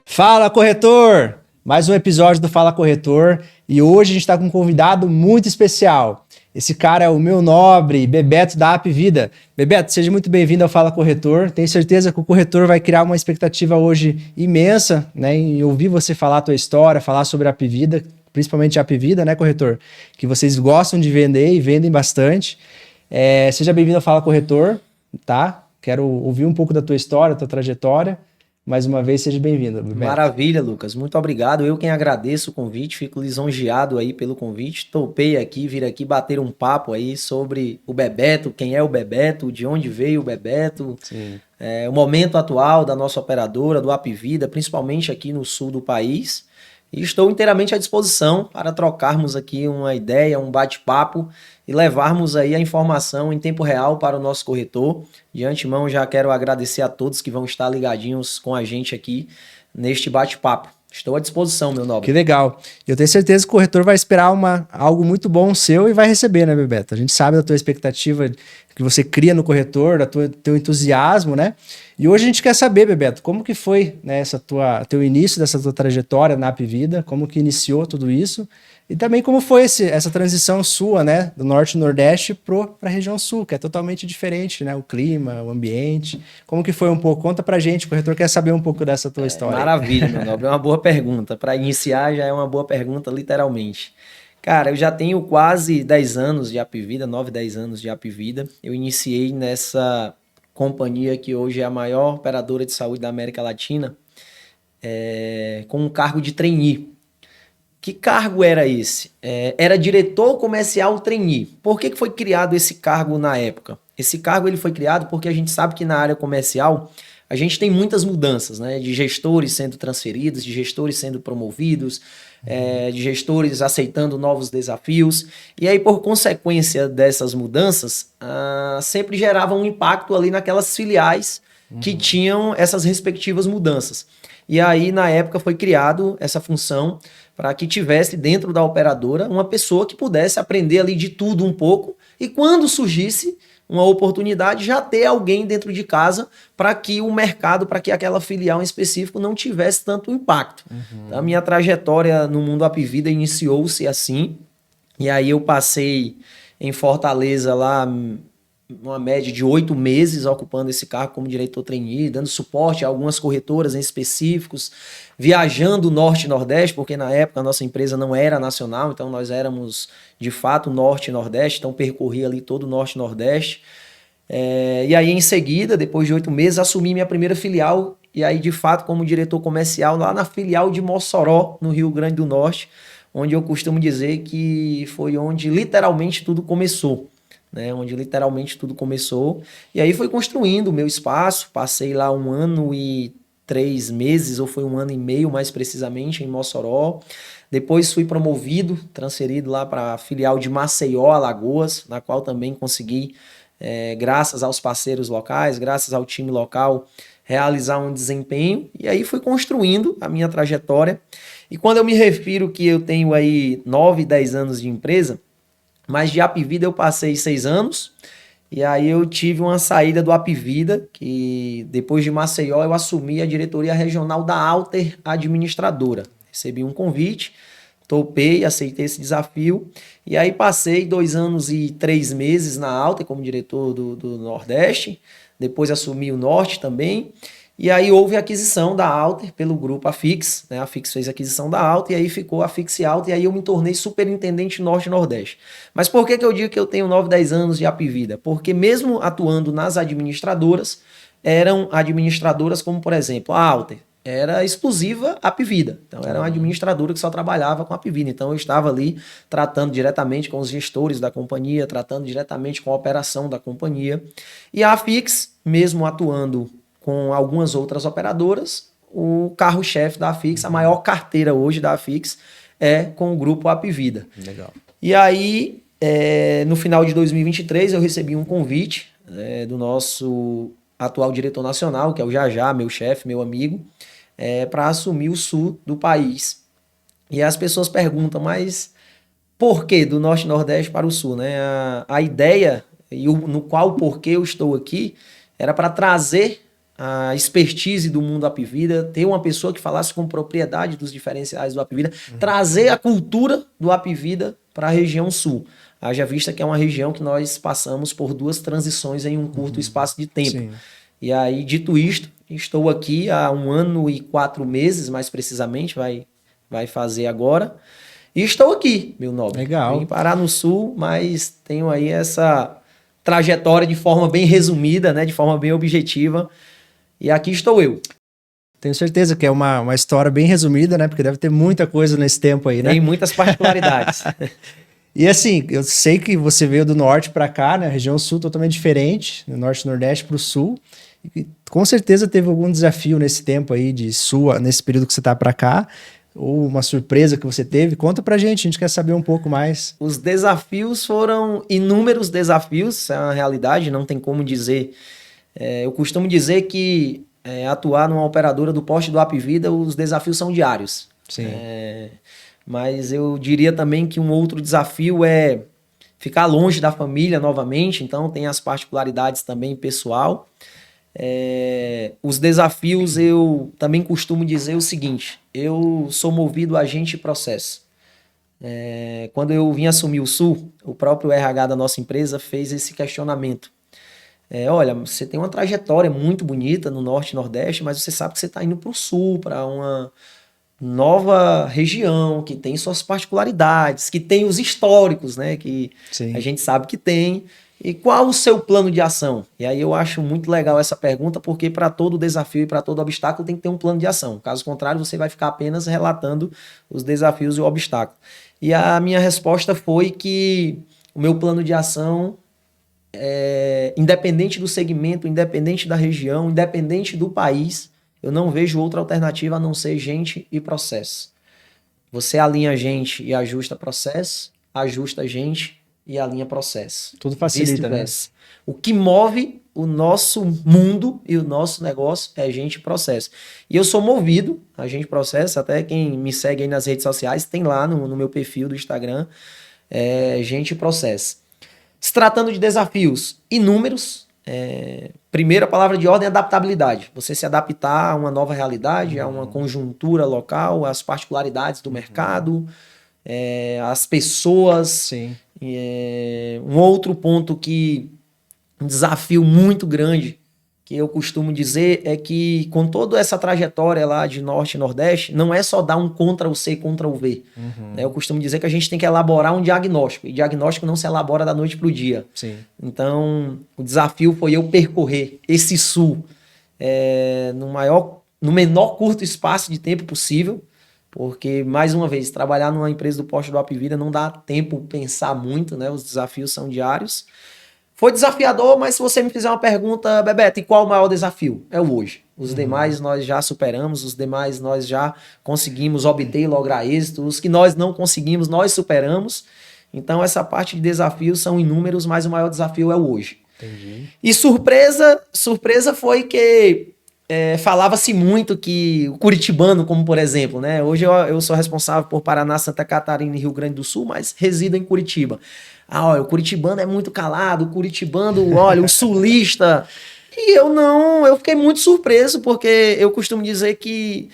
Fala, corretor! Mais um episódio do Fala Corretor e hoje a gente está com um convidado muito especial. Esse cara é o meu nobre, Bebeto da Apvida. Bebeto, seja muito bem-vindo ao Fala Corretor. Tenho certeza que o corretor vai criar uma expectativa hoje imensa, né, em ouvir você falar a tua história, falar sobre a Apvida, principalmente a Apvida, né, corretor? Que vocês gostam de vender e vendem bastante. Seja bem-vindo ao Fala Corretor, tá? Quero ouvir um pouco da tua história, da tua trajetória. Mais uma vez, seja bem-vindo, Bebeto. Maravilha, Lucas. Muito obrigado. Eu quem agradeço o convite, fico lisonjeado aí pelo convite. Topei aqui, vir aqui bater um papo aí sobre o Bebeto, quem é o Bebeto, de onde veio o Bebeto, o momento atual da nossa operadora, do Apvida, principalmente aqui no sul do país. E estou inteiramente à disposição para trocarmos aqui uma ideia, um bate-papo e levarmos aí a informação em tempo real para o nosso corretor. De antemão, já quero agradecer a todos que vão estar ligadinhos com a gente aqui neste bate-papo. Estou à disposição, meu nobre. Que legal. Eu tenho certeza que o corretor vai esperar algo muito bom seu e vai receber, né, Bebeto? A gente sabe da tua expectativa que você cria no corretor, teu entusiasmo, né? E hoje a gente quer saber, Bebeto, como que foi, né, teu início dessa tua trajetória na Apvida, como que iniciou tudo isso e também como foi essa transição sua, né, do Norte e Nordeste para a região Sul, que é totalmente diferente, né, o clima, o ambiente. Como que foi um pouco? Conta pra gente, o corretor quer saber um pouco dessa tua história. Maravilha, meu nobre, é uma boa pergunta. Para iniciar já é uma boa pergunta, literalmente. Cara, eu já tenho quase 10 anos de Apvida, 9, 10 anos de Apvida. Eu iniciei nessa companhia que hoje é a maior operadora de saúde da América Latina, com um cargo de trainee. Que cargo era esse? Era diretor comercial trainee. Por que foi criado esse cargo na época? Esse cargo ele foi criado porque a gente sabe que na área comercial a gente tem muitas mudanças, né? De gestores sendo transferidos, de gestores sendo promovidos, de gestores aceitando novos desafios. E aí, por consequência dessas mudanças, sempre gerava um impacto ali naquelas filiais que tinham essas respectivas mudanças. E aí, na época, foi criado essa função para que tivesse dentro da operadora uma pessoa que pudesse aprender ali de tudo um pouco e quando surgisse uma oportunidade, já ter alguém dentro de casa para que o mercado, para que aquela filial em específico não tivesse tanto impacto. A minha trajetória no mundo Apvida iniciou-se assim, e aí eu passei em Fortaleza lá uma média de 8 meses ocupando esse cargo como diretor trainee, dando suporte a algumas corretoras em específicos, viajando Norte e Nordeste, porque na época a nossa empresa não era nacional, então nós éramos de fato Norte e Nordeste, então percorri ali todo o Norte e Nordeste. E aí em seguida, depois de 8 meses, assumi minha primeira filial, e aí de fato como diretor comercial lá na filial de Mossoró, no Rio Grande do Norte, onde eu costumo dizer que foi onde literalmente tudo começou. Onde literalmente tudo começou, e aí foi construindo o meu espaço, passei lá 1 ano e 3 meses, ou foi 1 ano e meio mais precisamente, em Mossoró. Depois fui promovido, transferido lá para a filial de Maceió, Alagoas, na qual também consegui, graças aos parceiros locais, graças ao time local, realizar um desempenho, e aí fui construindo a minha trajetória. E quando eu me refiro que eu tenho aí 9, 10 anos de empresa, mas de Apvida eu passei 6 anos, e aí eu tive uma saída do Apvida, que depois de Maceió eu assumi a diretoria regional da Alter Administradora. Recebi um convite, topei, aceitei esse desafio, e aí passei 2 anos e 3 meses na Alter como diretor do Nordeste, depois assumi o Norte também. E aí houve a aquisição da Alter pelo grupo Afix, né? A Afix fez a aquisição da Alter e aí ficou a Afix Alter, e aí eu me tornei superintendente Norte e Nordeste. Mas por que eu digo que eu tenho 9, 10 anos de Apvida? Porque mesmo atuando nas administradoras, eram administradoras como, por exemplo, a Alter era exclusiva Apvida. Então era uma administradora que só trabalhava com Apvida. Então eu estava ali tratando diretamente com os gestores da companhia, tratando diretamente com a operação da companhia. E a Afix, mesmo atuando com algumas outras operadoras, o carro-chefe da Afix, a maior carteira hoje da Afix, é com o grupo Apvida. Legal. E aí, no final de 2023, eu recebi um convite do nosso atual diretor nacional, que é o Jajá, meu chefe, meu amigo, para assumir o sul do país. E as pessoas perguntam, mas por que do Norte e Nordeste para o Sul? Né? A ideia no qual porquê eu estou aqui, era para trazer a expertise do mundo Apivida, ter uma pessoa que falasse com propriedade dos diferenciais do Apivida, trazer a cultura do Apivida para a região sul. Haja vista que é uma região que nós passamos por 2 transições em um curto espaço de tempo. Sim. E aí, dito isto, estou aqui há 1 ano e 4 meses, mais precisamente, vai fazer agora. E estou aqui, meu nobre. Legal. Vim parar no sul, mas tenho aí essa trajetória de forma bem resumida, né, de forma bem objetiva. E aqui estou eu. Tenho certeza que é uma história bem resumida, né? Porque deve ter muita coisa nesse tempo aí, né? Tem muitas particularidades. E assim, eu sei que você veio do norte para cá, né? A região sul totalmente diferente, do norte e nordeste para o sul. E com certeza teve algum desafio nesse tempo aí de sul, nesse período que você tá para cá, ou uma surpresa que você teve. Conta pra gente, a gente quer saber um pouco mais. Os desafios foram inúmeros desafios, é uma realidade, não tem como dizer. Eu costumo dizer que atuar numa operadora do poste do Apivida, os desafios são diários. Sim. Mas eu diria também que um outro desafio é ficar longe da família novamente, então tem as particularidades também pessoal. Os desafios, eu também costumo dizer o seguinte: eu sou movido a gente e processo. Quando eu vim assumir o Sul, o próprio RH da nossa empresa fez esse questionamento. Olha, você tem uma trajetória muito bonita no Norte e Nordeste, mas você sabe que você está indo para o Sul, para uma nova região, que tem suas particularidades, que tem os históricos, né, que Sim. a gente sabe que tem. E qual o seu plano de ação? E aí eu acho muito legal essa pergunta, porque para todo desafio e para todo obstáculo tem que ter um plano de ação. Caso contrário, você vai ficar apenas relatando os desafios e o obstáculo. E a minha resposta foi que o meu plano de ação, independente do segmento, independente da região, independente do país, eu não vejo outra alternativa a não ser gente e processo. Você alinha gente e ajusta processo, ajusta gente e alinha processo. Tudo facilita, né? O que move o nosso mundo e o nosso negócio é gente e processo. E eu sou movido a gente e processo, até quem me segue aí nas redes sociais, tem lá no meu perfil do Instagram, gente e processo. Se tratando de desafios inúmeros, primeiro, a palavra de ordem é adaptabilidade. Você se adaptar a uma nova realidade, a uma conjuntura local, às particularidades do mercado, às pessoas. Sim. Um outro ponto um desafio muito grande que eu costumo dizer é que com toda essa trajetória lá de Norte e Nordeste, não é só dar um Ctrl+C, Ctrl+V. Eu costumo dizer que a gente tem que elaborar um diagnóstico, e diagnóstico não se elabora da noite para o dia. Sim. Então, o desafio foi eu percorrer esse sul no menor curto espaço de tempo possível, porque, mais uma vez, trabalhar numa empresa do poste do Apivida não dá tempo pensar muito, né? Os desafios são diários. Foi desafiador, mas se você me fizer uma pergunta, Bebeto, e qual o maior desafio? É o hoje. Os demais nós já superamos, os demais nós já conseguimos obter e lograr êxito, os que nós não conseguimos, nós superamos. Então, essa parte de desafios são inúmeros, mas o maior desafio é o hoje. Entendi. E surpresa foi que falava-se muito que o curitibano, como por exemplo, né? Hoje eu sou responsável por Paraná, Santa Catarina e Rio Grande do Sul, mas resido em Curitiba. Olha, o curitibano é muito calado, o curitibano, olha, o sulista. E eu fiquei muito surpreso, porque eu costumo dizer que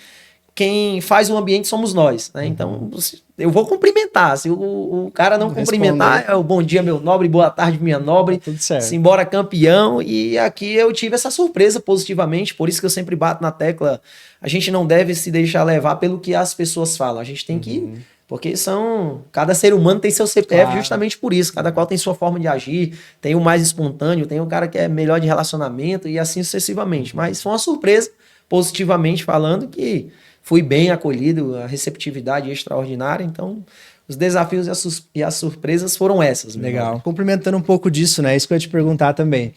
quem faz o ambiente somos nós, né? Então, eu vou cumprimentar. Se o cara não cumprimentar, é o bom dia, meu nobre, boa tarde, minha nobre. Tudo certo. Simbora, campeão. E aqui eu tive essa surpresa positivamente, por isso que eu sempre bato na tecla. A gente não deve se deixar levar pelo que as pessoas falam. A gente tem que... Porque cada ser humano tem seu CPF, claro, justamente por isso. Cada qual tem sua forma de agir. Tem o mais espontâneo, tem o cara que é melhor de relacionamento e assim sucessivamente. Mas foi uma surpresa, positivamente falando, que fui bem acolhido, a receptividade extraordinária. Então, os desafios e as surpresas foram essas. Legal. Complementando um pouco disso, né? Isso que eu ia te perguntar também.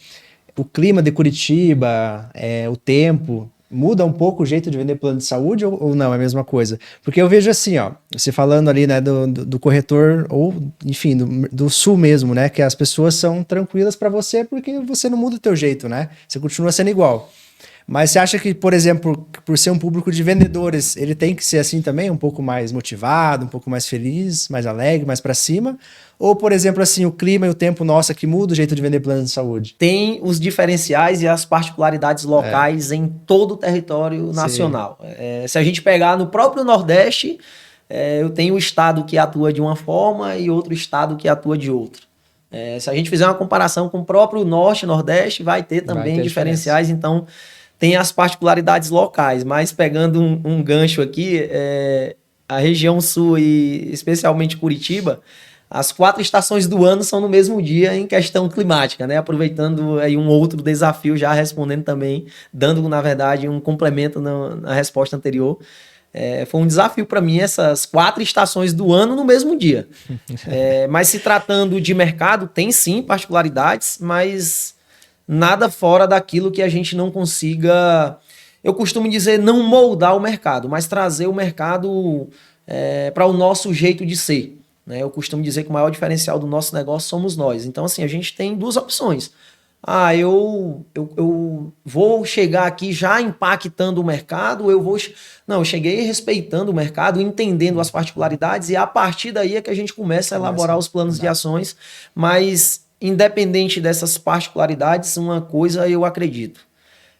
O clima de Curitiba, o tempo... Muda um pouco o jeito de vender plano de saúde ou não? É a mesma coisa? Porque eu vejo assim, ó, você falando ali, né, do corretor, ou, enfim, do sul mesmo, né, que as pessoas são tranquilas para você porque você não muda o teu jeito, né? Você continua sendo igual. Mas você acha que, por exemplo, por ser um público de vendedores, ele tem que ser assim também, um pouco mais motivado, um pouco mais feliz, mais alegre, mais para cima? Ou, por exemplo, assim, o clima e o tempo nosso aqui muda o jeito de vender plano de saúde? Tem os diferenciais e as particularidades locais em todo o território nacional. Se a gente pegar no próprio Nordeste, eu tenho um estado que atua de uma forma e outro estado que atua de outra. Se a gente fizer uma comparação com o próprio Norte e Nordeste, vai ter também diferenciais, então tem as particularidades locais. Mas pegando um gancho aqui, a região sul e especialmente Curitiba, as 4 estações do ano são no mesmo dia em questão climática, né? Aproveitando aí um outro desafio, já respondendo também, dando, na verdade, um complemento na resposta anterior. Foi um desafio para mim essas 4 estações do ano no mesmo dia. Mas se tratando de mercado, tem sim particularidades, mas nada fora daquilo que a gente não consiga, eu costumo dizer, não moldar o mercado, mas trazer o mercado para o nosso jeito de ser. Eu costumo dizer que o maior diferencial do nosso negócio somos nós. Então, assim, a gente tem 2 opções. Eu vou chegar aqui já impactando o mercado, Não, eu cheguei respeitando o mercado, entendendo as particularidades, e a partir daí é que a gente começa a elaborar os planos de ações. Mas, independente dessas particularidades, uma coisa eu acredito: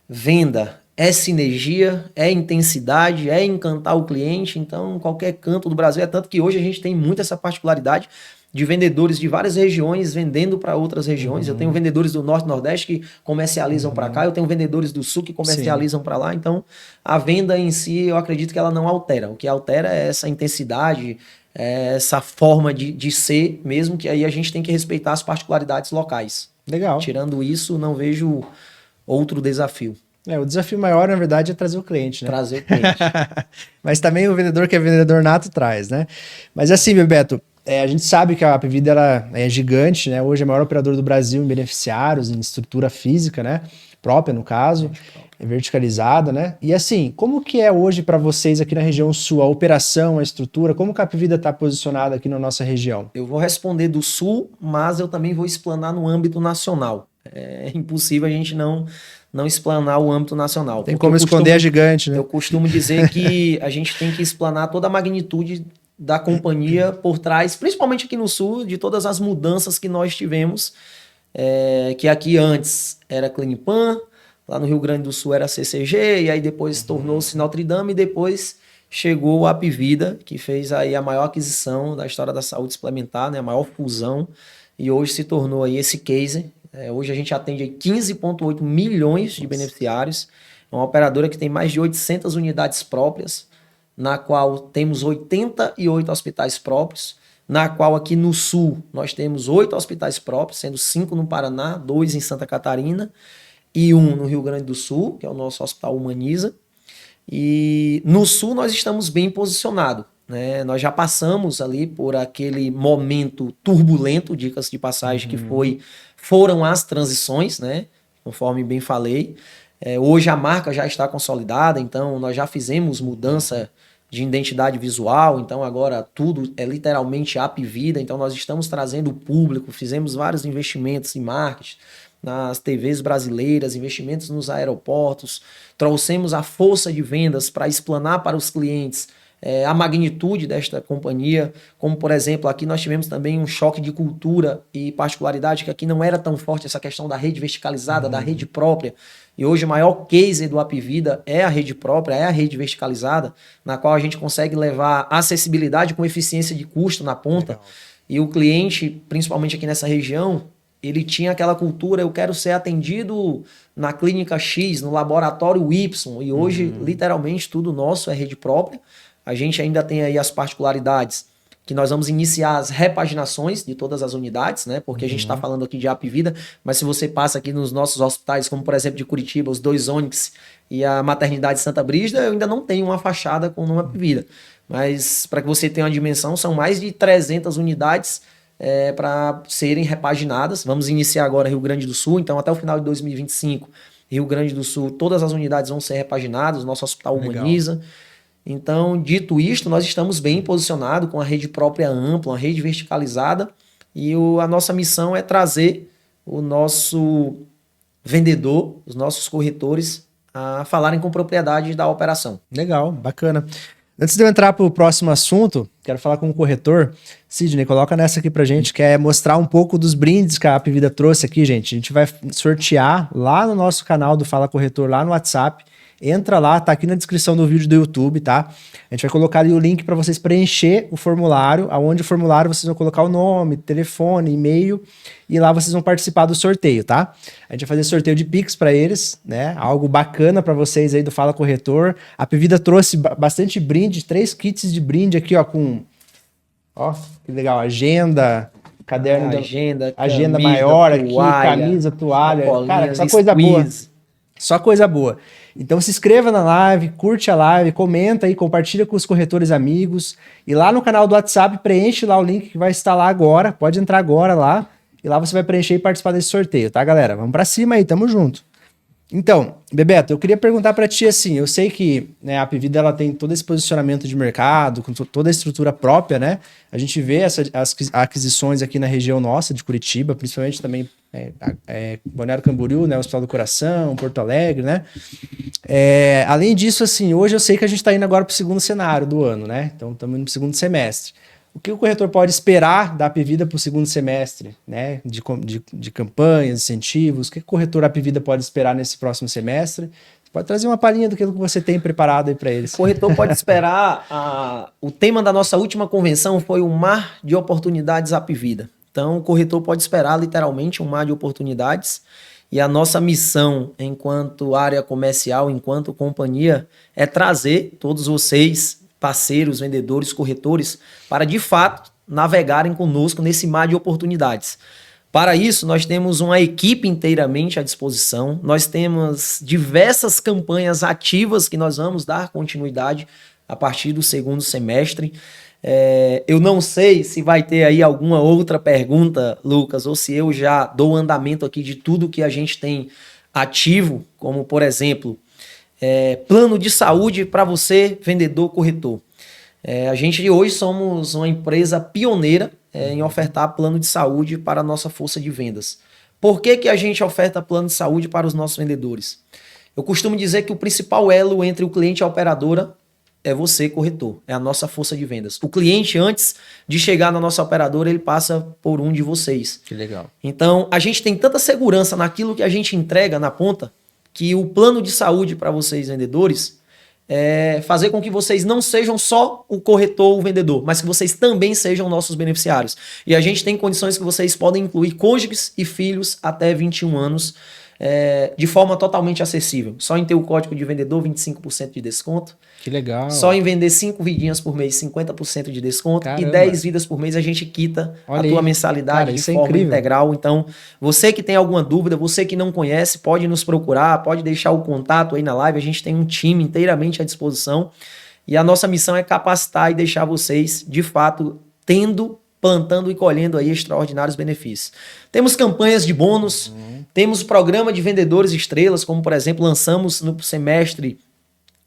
venda é sinergia, é intensidade, é encantar o cliente. Então, qualquer canto do Brasil, tanto que hoje a gente tem muito essa particularidade de vendedores de várias regiões vendendo para outras regiões. Eu tenho vendedores do Norte e Nordeste que comercializam para cá, eu tenho vendedores do Sul que comercializam para lá. Então, a venda em si, eu acredito que ela não altera. O que altera é essa intensidade, essa forma de ser mesmo, que aí a gente tem que respeitar as particularidades locais. Legal. Tirando isso, não vejo outro desafio. O desafio maior, na verdade, é trazer o cliente, né? Trazer o cliente. Mas também o vendedor que é vendedor nato traz, né? Mas assim, Bebeto, a gente sabe que a Apvida ela é gigante, né? Hoje é a maior operadora do Brasil em beneficiários, em estrutura física, né? Própria, no caso, verticalizada, né? E assim, como que é hoje para vocês aqui na região sul, a operação, a estrutura, como que a Apvida está posicionada aqui na nossa região? Eu vou responder do sul, mas eu também vou explanar no âmbito nacional. É impossível a gente não explanar o âmbito nacional. Tem como esconder a gigante, né? Eu costumo dizer que a gente tem que explanar toda a magnitude da companhia por trás, principalmente aqui no sul, de todas as mudanças que nós tivemos, que aqui antes era Clinipan, lá no Rio Grande do Sul era CCG, e aí depois tornou-se Notre Dame, e depois chegou a Apvida, que fez aí a maior aquisição da história da saúde suplementar, né, a maior fusão, e hoje se tornou aí esse case. Hoje a gente atende 15,8 milhões de beneficiários. É uma operadora que tem mais de 800 unidades próprias, na qual temos 88 hospitais próprios, na qual aqui no Sul nós temos 8 hospitais próprios, sendo 5 no Paraná, 2 em Santa Catarina e 1 no Rio Grande do Sul, que é o nosso Hospital Humaniza. E no Sul nós estamos bem posicionados. Nós já passamos ali por aquele momento turbulento, dicas de passagem, que foram as transições, né? Conforme bem falei. Hoje a marca já está consolidada, então nós já fizemos mudança de identidade visual, então agora tudo é literalmente Apvida, então nós estamos trazendo o público, fizemos vários investimentos em marketing, nas TVs brasileiras, investimentos nos aeroportos, trouxemos a força de vendas para explanar para os clientes a magnitude desta companhia, como por exemplo, aqui nós tivemos também um choque de cultura e particularidade, que aqui não era tão forte essa questão da rede verticalizada, da rede própria, e hoje o maior case do Apvida é a rede própria, é a rede verticalizada, na qual a gente consegue levar acessibilidade com eficiência de custo na ponta. Legal. E o cliente, principalmente aqui nessa região, ele tinha aquela cultura: eu quero ser atendido na clínica X, no laboratório Y, e hoje literalmente tudo nosso é rede própria. A gente ainda tem aí as particularidades que nós vamos iniciar as repaginações de todas as unidades, né? Porque a gente está falando aqui de Apvida, mas se você passa aqui nos nossos hospitais, como por exemplo de Curitiba, os 2 Onyx e a Maternidade Santa Brígida, eu ainda não tenho uma fachada com o nome Apvida. Mas para que você tenha uma dimensão, são mais de 300 unidades para serem repaginadas. Vamos iniciar agora Rio Grande do Sul, então até o final de 2025, Rio Grande do Sul, todas as unidades vão ser repaginadas, o nosso hospital humaniza. Então, dito isto, nós estamos bem posicionados com a rede própria ampla, uma rede verticalizada, e a nossa missão é trazer o nosso vendedor, os nossos corretores, a falarem com propriedade da operação. Legal, bacana. Antes de eu entrar para o próximo assunto, quero falar com o corretor. Sidney, coloca nessa aqui para gente, que é mostrar um pouco dos brindes que a Apvida trouxe aqui, gente. A gente vai sortear lá no nosso canal do Fala Corretor, lá no WhatsApp. Entra lá, tá aqui na descrição do vídeo do YouTube, tá? A gente vai colocar ali o link para vocês preencher o formulário, aonde o formulário vocês vão colocar o nome, telefone, e-mail, e lá vocês vão participar do sorteio, tá? A gente vai fazer sorteio de Pix para eles, né? Algo bacana para vocês aí do Fala Corretor. A Apvida trouxe bastante brinde, 3 kits de brinde aqui, ó, com... Ó, que legal, agenda... Caderno agenda camisa, maior aqui, camisa, toalha. Cara, só coisa boa. Só coisa boa. Então se inscreva na live, curte a live, comenta aí, compartilha com os corretores amigos. E lá no canal do WhatsApp, preenche lá o link que vai estar lá agora. Pode entrar agora lá. E lá você vai preencher e participar desse sorteio, tá, galera? Vamos pra cima aí, tamo junto. Então, Bebeto, eu queria perguntar para ti assim, eu sei que, né, a Apvida ela tem todo esse posicionamento de mercado, com toda a estrutura própria, né? A gente vê as aquisições aqui na região nossa, de Curitiba, principalmente também Balneário Camboriú, né, Hospital do Coração, Porto Alegre, né? Além disso, assim, hoje eu sei que a gente está indo agora para o segundo cenário do ano, né? Então, estamos indo para o segundo semestre. O que o corretor pode esperar da Apvida para o segundo semestre, né? De campanhas, incentivos? O que o corretor Apvida pode esperar nesse próximo semestre? Você pode trazer uma palhinha do que você tem preparado aí para eles. O corretor pode esperar. O tema da nossa última convenção foi o mar de oportunidades Apvida. Então, o corretor pode esperar literalmente um mar de oportunidades. E a nossa missão, enquanto área comercial, enquanto companhia, é trazer todos vocês, parceiros, vendedores, corretores, para de fato navegarem conosco nesse mar de oportunidades. Para isso, nós temos uma equipe inteiramente à disposição, nós temos diversas campanhas ativas que nós vamos dar continuidade a partir do segundo semestre. Eu não sei se vai ter aí alguma outra pergunta, Lucas, ou se eu já dou andamento aqui de tudo que a gente tem ativo, como por exemplo... plano de saúde para você, vendedor, corretor. A gente hoje somos uma empresa pioneira em ofertar plano de saúde para a nossa força de vendas. Por que a gente oferta plano de saúde para os nossos vendedores? Eu costumo dizer que o principal elo entre o cliente e a operadora é você, corretor, é a nossa força de vendas. O cliente, antes de chegar na nossa operadora, ele passa por um de vocês. Que legal. Então, a gente tem tanta segurança naquilo que a gente entrega na ponta, que o plano de saúde para vocês vendedores é fazer com que vocês não sejam só o corretor ou o vendedor, mas que vocês também sejam nossos beneficiários. E a gente tem condições que vocês podem incluir cônjuges e filhos até 21 anos de forma totalmente acessível. Só em ter o código de vendedor, 25% de desconto. Que legal. Só em vender 5 vidinhas por mês, 50% de desconto. Caramba. E 10 vidas por mês a gente quita a tua mensalidade de forma integral. Então, você que tem alguma dúvida, você que não conhece, pode nos procurar, pode deixar o contato aí na live. A gente tem um time inteiramente à disposição. E a nossa missão é capacitar e deixar vocês, de fato, plantando e colhendo aí extraordinários benefícios. Temos campanhas de bônus, temos programa de vendedores estrelas, como por exemplo, lançamos no semestre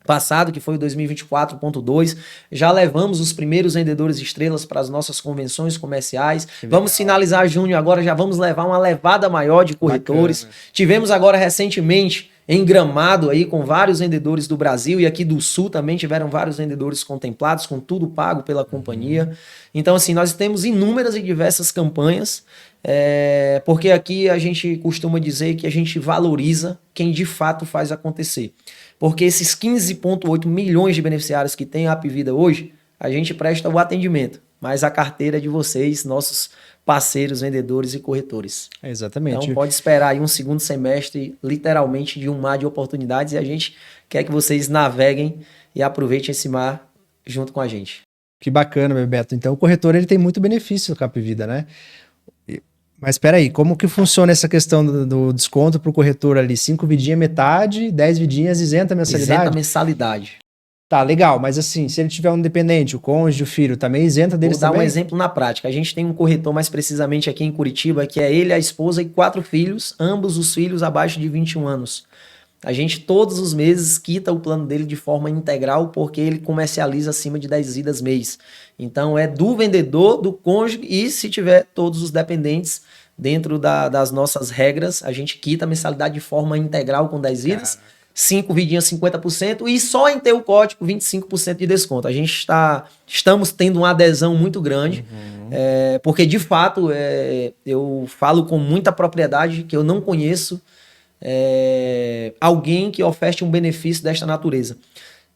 passado, que foi o 2024.2, já levamos os primeiros vendedores estrelas para as nossas convenções comerciais. Vamos finalizar junho agora, já vamos levar uma levada maior de corretores. Bacana. Tivemos agora recentemente em Gramado aí com vários vendedores do Brasil e aqui do Sul também tiveram vários vendedores contemplados, com tudo pago pela companhia. Então assim, nós temos inúmeras e diversas campanhas, porque aqui a gente costuma dizer que a gente valoriza quem de fato faz acontecer. Porque esses 15,8 milhões de beneficiários que tem a Apvida hoje, a gente presta o atendimento, mas a carteira é de vocês, nossos parceiros, vendedores e corretores. Exatamente. Então pode esperar aí um segundo semestre, literalmente, de um mar de oportunidades, e a gente quer que vocês naveguem e aproveitem esse mar junto com a gente. Que bacana, Bebeto. Então o corretor ele tem muito benefício com a Apvida, né? Mas espera aí, como que funciona essa questão do desconto para o corretor ali? 5 vidinhas metade, 10 vidinhas isenta a mensalidade? Isenta a mensalidade. Tá, legal, mas assim, se ele tiver um dependente, o cônjuge, o filho, também isenta deles também? Vou dar um exemplo na prática. A gente tem um corretor mais precisamente aqui em Curitiba, que é ele, a esposa e 4 filhos, ambos os filhos abaixo de 21 anos. A gente todos os meses quita o plano dele de forma integral porque ele comercializa acima de 10 vidas mês. Então é do vendedor, do cônjuge e se tiver todos os dependentes dentro das nossas regras, a gente quita a mensalidade de forma integral com 10 vidas. 5 vidinhas 50% e só em ter o código 25% de desconto. A gente estamos tendo uma adesão muito grande, porque de fato eu falo com muita propriedade que eu não conheço alguém que oferte um benefício desta natureza.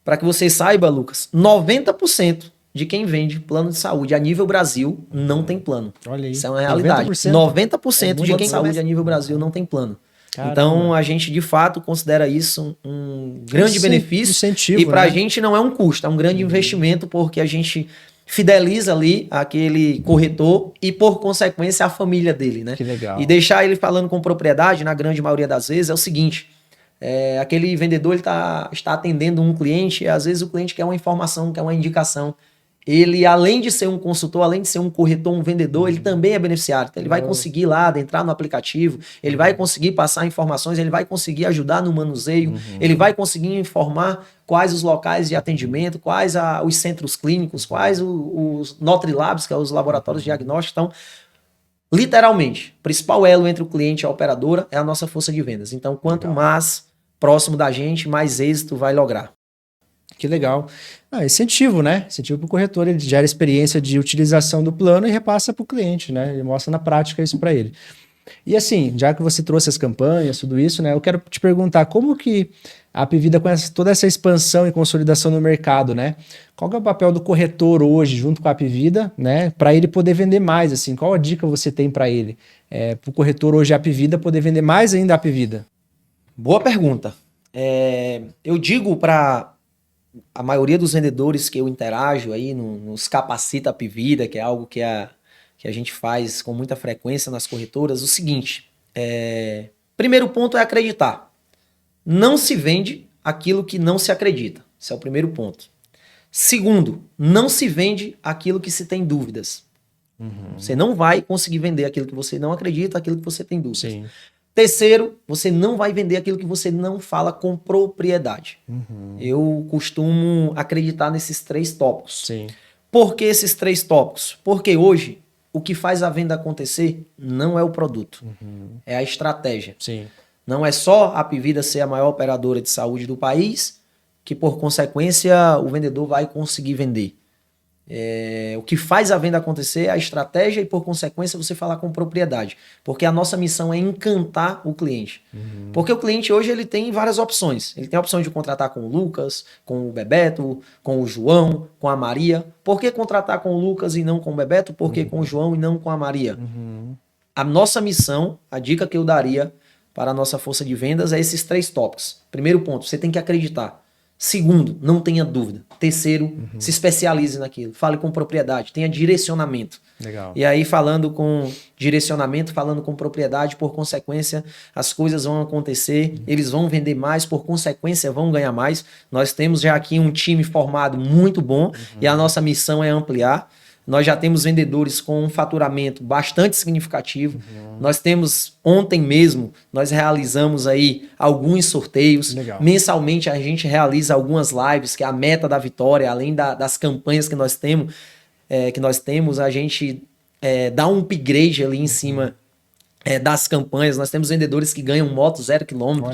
Para que você saiba, Lucas, 90% de quem vende plano de saúde a nível Brasil não tem plano. Olha aí. Isso é uma realidade. 90% de quem tem saúde a nível Brasil não tem plano. Caramba. Então, a gente, de fato, considera isso um grande benefício. Incentivo, e para a gente não é um custo, é um grande investimento, porque a gente fideliza ali aquele corretor e, por consequência, a família dele, né? Que legal. E deixar ele falando com propriedade, na grande maioria das vezes, é o seguinte... aquele vendedor ele está atendendo um cliente e às vezes o cliente quer uma informação, quer uma indicação. Ele, além de ser um consultor, além de ser um corretor, um vendedor, ele também é beneficiário. Então, ele vai conseguir lá adentrar no aplicativo, ele vai conseguir passar informações, ele vai conseguir ajudar no manuseio, ele vai conseguir informar quais os locais de atendimento, quais os centros clínicos, quais os Notrilabs, que são os laboratórios diagnósticos. Então, literalmente, o principal elo entre o cliente e a operadora é a nossa força de vendas. Então, quanto mais próximo da gente, mais êxito vai lograr. Que legal. Incentivo, né? Incentivo para o corretor, ele gera experiência de utilização do plano e repassa para o cliente, né? Ele mostra na prática isso para ele. E assim, já que você trouxe as campanhas, tudo isso, né? Eu quero te perguntar como que a Apvida, com toda essa expansão e consolidação no mercado, né? Qual que é o papel do corretor hoje, junto com a Apvida, né? Para ele poder vender mais, assim. Qual a dica você tem para ele? Para o corretor hoje, a Apvida, poder vender mais ainda a Apvida? Boa pergunta. Eu digo para a maioria dos vendedores que eu interajo aí, nos capacita Apvida, que é algo que a gente faz com muita frequência nas corretoras, o seguinte, primeiro ponto é acreditar. Não se vende aquilo que não se acredita. Esse é o primeiro ponto. Segundo, não se vende aquilo que se tem dúvidas. Você não vai conseguir vender aquilo que você não acredita, aquilo que você tem dúvidas. Sim. Terceiro, você não vai vender aquilo que você não fala com propriedade. Eu costumo acreditar nesses 3 tópicos. Sim. Por que esses 3 tópicos? Porque hoje, o que faz a venda acontecer não é o produto, é a estratégia. Sim. Não é só a Apvida ser a maior operadora de saúde do país, que por consequência o vendedor vai conseguir vender. O que faz a venda acontecer é a estratégia e, por consequência, você falar com propriedade. Porque a nossa missão é encantar o cliente. Porque o cliente hoje ele tem várias opções. Ele tem a opção de contratar com o Lucas, com o Bebeto, com o João, com a Maria. Por que contratar com o Lucas e não com o Bebeto? Por que com o João e não com a Maria? A nossa missão, a dica que eu daria para a nossa força de vendas é esses 3 tópicos. Primeiro ponto, você tem que acreditar. Segundo, não tenha dúvida. Terceiro, se especialize naquilo. Fale com propriedade, tenha direcionamento. Legal. E aí, falando com direcionamento, falando com propriedade, por consequência, as coisas vão acontecer, eles vão vender mais, por consequência, vão ganhar mais. Nós temos já aqui um time formado muito bom e a nossa missão é ampliar. Nós já temos vendedores com um faturamento bastante significativo. Nós temos, ontem mesmo, nós realizamos aí alguns sorteios. Legal. Mensalmente a gente realiza algumas lives, que é a meta da vitória, além das campanhas que nós temos, a gente dá um upgrade ali em cima das campanhas. Nós temos vendedores que ganham moto 0 km,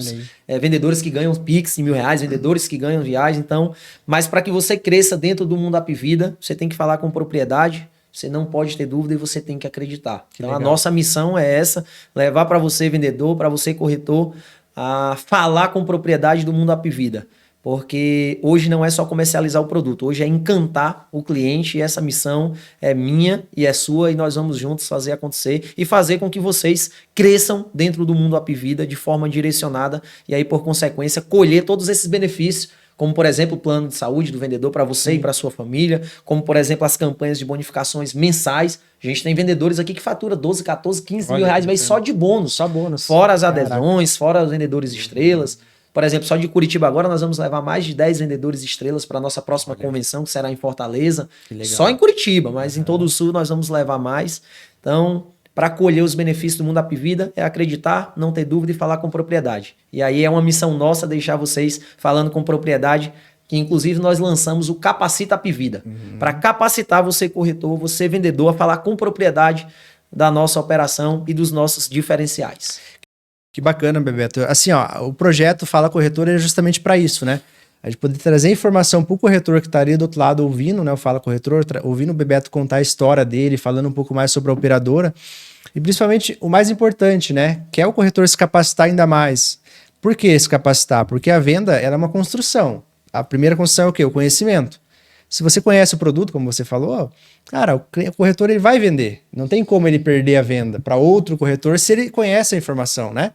vendedores que ganham Pix de R$1.000, vendedores que ganham viagem. Então, mas para que você cresça dentro do mundo Apvida, você tem que falar com propriedade, você não pode ter dúvida e você tem que acreditar. Então, a nossa missão é essa, levar para você vendedor, para você corretor, a falar com propriedade do mundo Apvida. Porque hoje não é só comercializar o produto, hoje é encantar o cliente, e essa missão é minha e é sua, e nós vamos juntos fazer acontecer e fazer com que vocês cresçam dentro do mundo Apvida de forma direcionada e aí, por consequência, colher todos esses benefícios, como, por exemplo, o plano de saúde do vendedor para você e para sua família, como, por exemplo, as campanhas de bonificações mensais. A gente tem vendedores aqui que fatura 12, 14, 15 mil reais, mas só de bônus. Só bônus. Fora as adesões, fora os vendedores estrelas. Por exemplo, só de Curitiba agora nós vamos levar mais de 10 vendedores estrelas para a nossa próxima convenção, que será em Fortaleza. Só em Curitiba, mas em todo o Sul nós vamos levar mais. Então, para colher os benefícios do mundo Apvida, é acreditar, não ter dúvida e falar com propriedade. E aí é uma missão nossa deixar vocês falando com propriedade, que inclusive nós lançamos o Capacita Apvida, para capacitar você corretor, você vendedor, a falar com propriedade da nossa operação e dos nossos diferenciais. Que bacana, Bebeto. Assim, ó, o projeto Fala Corretor é justamente para isso, né? A gente poder trazer informação para o corretor que estaria do outro lado ouvindo, né? O Fala Corretor, ouvindo o Bebeto contar a história dele, falando um pouco mais sobre a operadora. E principalmente o mais importante, né? Que é o corretor se capacitar ainda mais. Por que se capacitar? Porque a venda ela é uma construção. A primeira construção é o quê? O conhecimento. Se você conhece o produto, como você falou, cara, o corretor ele vai vender. Não tem como ele perder a venda para outro corretor se ele conhece a informação, né?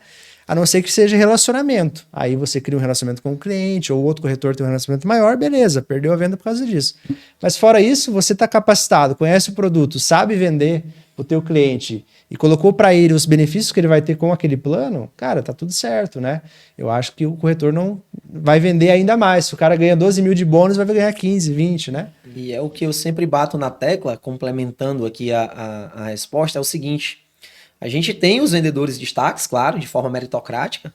A não ser que seja relacionamento. Aí você cria um relacionamento com o cliente, ou outro corretor tem um relacionamento maior, beleza, perdeu a venda por causa disso. Mas fora isso, você está capacitado, conhece o produto, sabe vender o teu cliente e colocou para ele os benefícios que ele vai ter com aquele plano, cara, tá tudo certo, né? Eu acho que o corretor não vai vender ainda mais. Se o cara ganha 12 mil de bônus, vai ganhar 15, 20, né? E é o que eu sempre bato na tecla, complementando aqui a resposta, é o seguinte: a gente tem os vendedores destaques, claro, de forma meritocrática,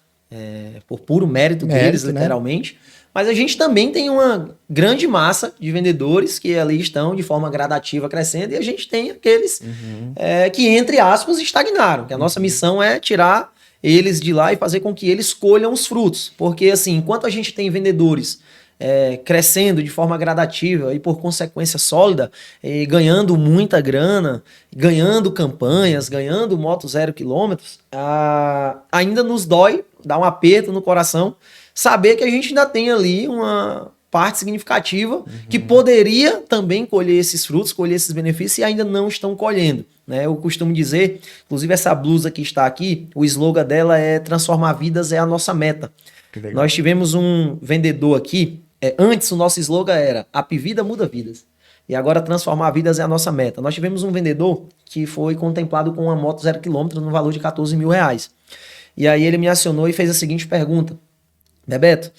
por puro mérito deles, né? literalmente. Mas a gente também tem uma grande massa de vendedores que ali estão de forma gradativa crescendo, e a gente tem aqueles que, entre aspas, estagnaram. Que a nossa missão é tirar eles de lá e fazer com que eles colham os frutos. Porque, assim, enquanto a gente tem vendedores crescendo de forma gradativa e, por consequência, sólida, e ganhando muita grana, ganhando campanhas, ganhando moto 0 km, ainda nos dói, dá um aperto no coração, saber que a gente ainda tem ali uma parte significativa que poderia também colher esses frutos, colher esses benefícios e ainda não estão colhendo, né? Eu costumo dizer, inclusive essa blusa que está aqui, o slogan dela é "Transformar vidas é a nossa meta". Nós tivemos um vendedor aqui, antes o nosso slogan era "Apvida muda vidas". E agora "Transformar vidas é a nossa meta". Nós tivemos um vendedor que foi contemplado com uma moto 0 km no valor de R$14 mil. E aí ele me acionou e fez a seguinte pergunta: Bebeto,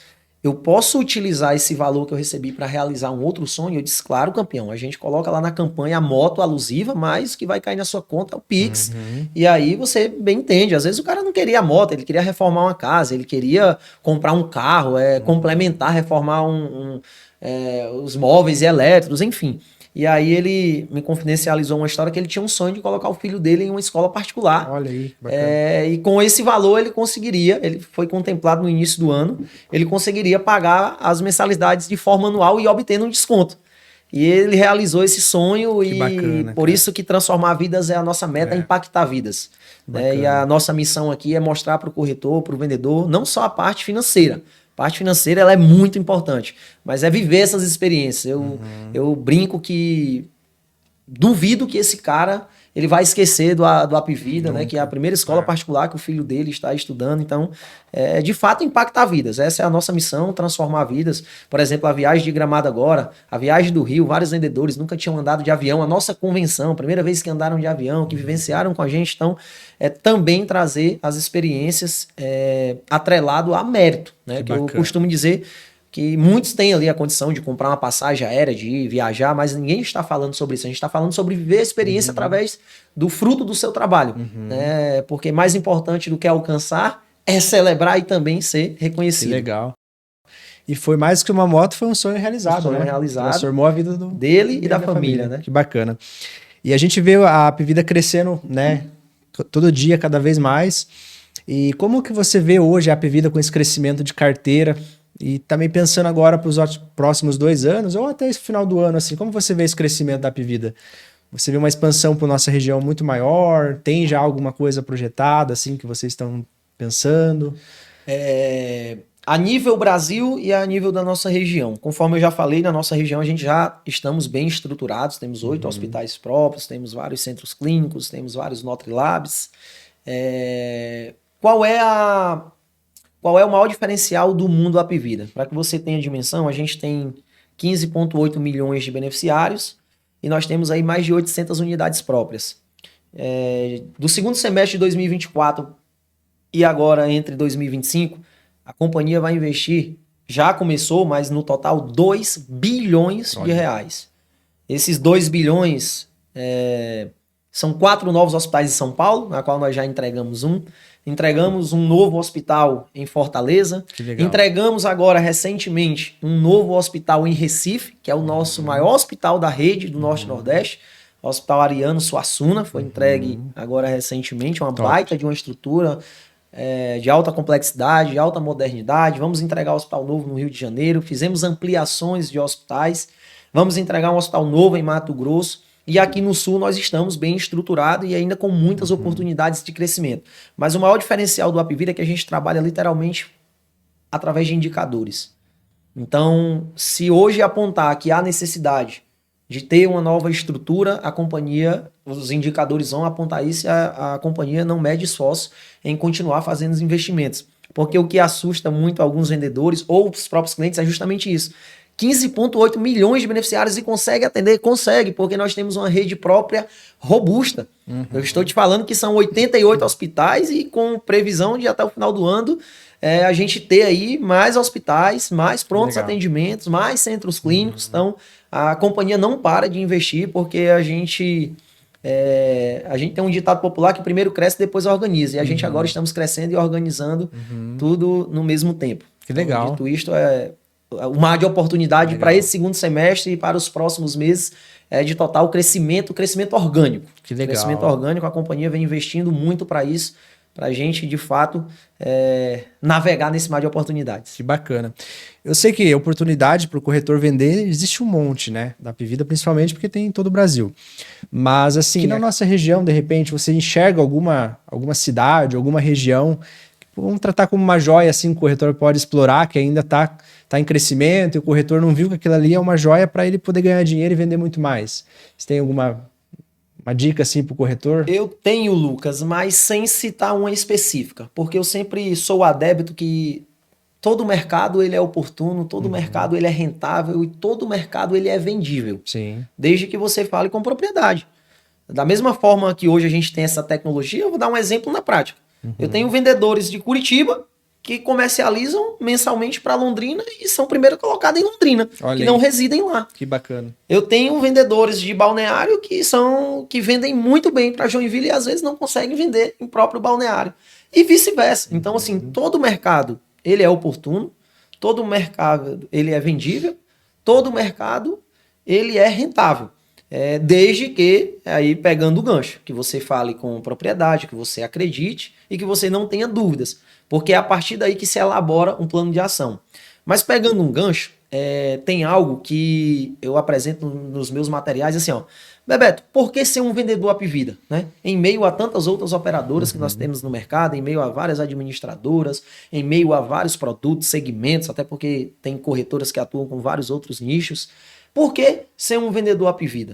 eu posso utilizar esse valor que eu recebi para realizar um outro sonho? Eu disse, claro, campeão. A gente coloca lá na campanha a moto alusiva, mas o que vai cair na sua conta é o Pix. E aí você bem entende. Às vezes o cara não queria a moto, ele queria reformar uma casa, ele queria comprar um carro, complementar, reformar os móveis e elétricos, enfim. E aí ele me confidencializou uma história que ele tinha um sonho de colocar o filho dele em uma escola particular. Olha aí, bacana. E com esse valor ele conseguiria, ele foi contemplado no início do ano, ele conseguiria pagar as mensalidades de forma anual e obtendo um desconto. E ele realizou esse sonho Que bacana, por isso que transformar vidas é a nossa meta, impactar vidas. E a nossa missão aqui é mostrar para o corretor, para o vendedor, não só a parte financeira. A parte financeira ela é muito importante, mas é viver essas experiências. Eu brinco que duvido que esse cara ele vai esquecer do Apvida, né, que é a primeira escola particular que o filho dele está estudando. Então, de fato, impactar vidas. Essa é a nossa missão, transformar vidas. Por exemplo, a viagem de Gramado agora, a viagem do Rio, vários vendedores nunca tinham andado de avião. A nossa convenção, primeira vez que andaram de avião, que vivenciaram com a gente. Então, também trazer as experiências atrelado a mérito, né, que eu costumo dizer que muitos têm ali a condição de comprar uma passagem aérea, de ir viajar, mas ninguém está falando sobre isso. A gente está falando sobre viver a experiência através do fruto do seu trabalho. Né? Porque mais importante do que alcançar é celebrar e também ser reconhecido. Que legal. E foi mais que uma moto, foi um sonho realizado, né? Transformou a vida dele e da família, né? Que bacana. E a gente vê a Apvida crescendo, né? Todo dia, cada vez mais. E como que você vê hoje a Apvida com esse crescimento de carteira? E também pensando agora para os próximos 2 anos, ou até esse final do ano, assim, como você vê esse crescimento da Apvida? Você vê uma expansão para nossa região muito maior? Tem já alguma coisa projetada, assim, que vocês estão pensando? A nível Brasil e a nível da nossa região. Conforme eu já falei, na nossa região a gente já estamos bem estruturados, temos 8 hospitais próprios, temos vários centros clínicos, temos vários Nutrilabs. Qual é o maior diferencial do mundo Apvida? Para que você tenha dimensão, a gente tem 15,8 milhões de beneficiários e nós temos aí mais de 800 unidades próprias. Do segundo semestre de 2024 e agora entre 2025, a companhia vai investir, já começou, mas no total 2 bilhões de reais. Esses 2 bilhões são 4 novos hospitais em São Paulo, na qual nós já entregamos um. Entregamos um novo hospital em Fortaleza. Entregamos agora, recentemente, um novo hospital em Recife, que é o nosso maior hospital da rede do Norte e Nordeste. O Hospital Ariano Suassuna foi entregue agora recentemente, uma baita de uma estrutura, de alta complexidade, de alta modernidade. Vamos entregar o Hospital Novo no Rio de Janeiro, fizemos ampliações de hospitais, vamos entregar um hospital novo em Mato Grosso, e aqui no Sul nós estamos bem estruturados e ainda com muitas oportunidades de crescimento. Mas o maior diferencial do Apvida é que a gente trabalha literalmente através de indicadores. Então, se hoje apontar que há necessidade de ter uma nova estrutura, a companhia, os indicadores vão apontar isso e a companhia não mede esforço em continuar fazendo os investimentos. Porque o que assusta muito alguns vendedores ou os próprios clientes é justamente isso. 15,8 milhões de beneficiários e consegue atender? Consegue, porque nós temos uma rede própria robusta. Eu estou te falando que são 88 hospitais e com previsão de até o final do ano a gente ter aí mais hospitais, mais prontos atendimentos, mais centros clínicos. Então, a companhia não para de investir porque a gente tem um ditado popular que primeiro cresce e depois organiza. E a gente agora estamos crescendo e organizando tudo no mesmo tempo. Que legal. Então, dito isto, o mar de oportunidade para esse segundo semestre e para os próximos meses de total crescimento orgânico. Que legal. Crescimento orgânico, a companhia vem investindo muito para isso, para a gente, de fato, navegar nesse mar de oportunidades. Que bacana. Eu sei que oportunidade para o corretor vender existe um monte, né? Da Apvida, principalmente porque tem em todo o Brasil. Mas, assim, aqui na nossa região, de repente, você enxerga alguma cidade, alguma região, vamos tratar como uma joia, assim, que o corretor pode explorar, que ainda está em crescimento e o corretor não viu que aquilo ali é uma joia para ele poder ganhar dinheiro e vender muito mais. Você tem alguma dica assim para o corretor? Eu tenho, Lucas, mas sem citar uma específica, porque eu sempre sou adepto que todo mercado ele é oportuno, todo mercado ele é rentável e todo mercado ele é vendível. Sim. Desde que você fale com propriedade. Da mesma forma que hoje a gente tem essa tecnologia, eu vou dar um exemplo na prática. Eu tenho vendedores de Curitiba que comercializam mensalmente para Londrina e são primeiro colocados em Londrina, que não residem lá. Que bacana. Eu tenho vendedores de balneário que vendem muito bem para Joinville e às vezes não conseguem vender em próprio balneário. E vice-versa. Então, assim, todo mercado ele é oportuno, todo mercado ele é vendível, todo mercado ele é rentável. Desde que, aí pegando o gancho, que você fale com propriedade, que você acredite e que você não tenha dúvidas. Porque é a partir daí que se elabora um plano de ação. Mas pegando um gancho, tem algo que eu apresento nos meus materiais, assim, ó. Bebeto, por que ser um vendedor Apvida? Né? Em meio a tantas outras operadoras que nós temos no mercado, em meio a várias administradoras, em meio a vários produtos, segmentos, até porque tem corretoras que atuam com vários outros nichos. Por que ser um vendedor Apvida?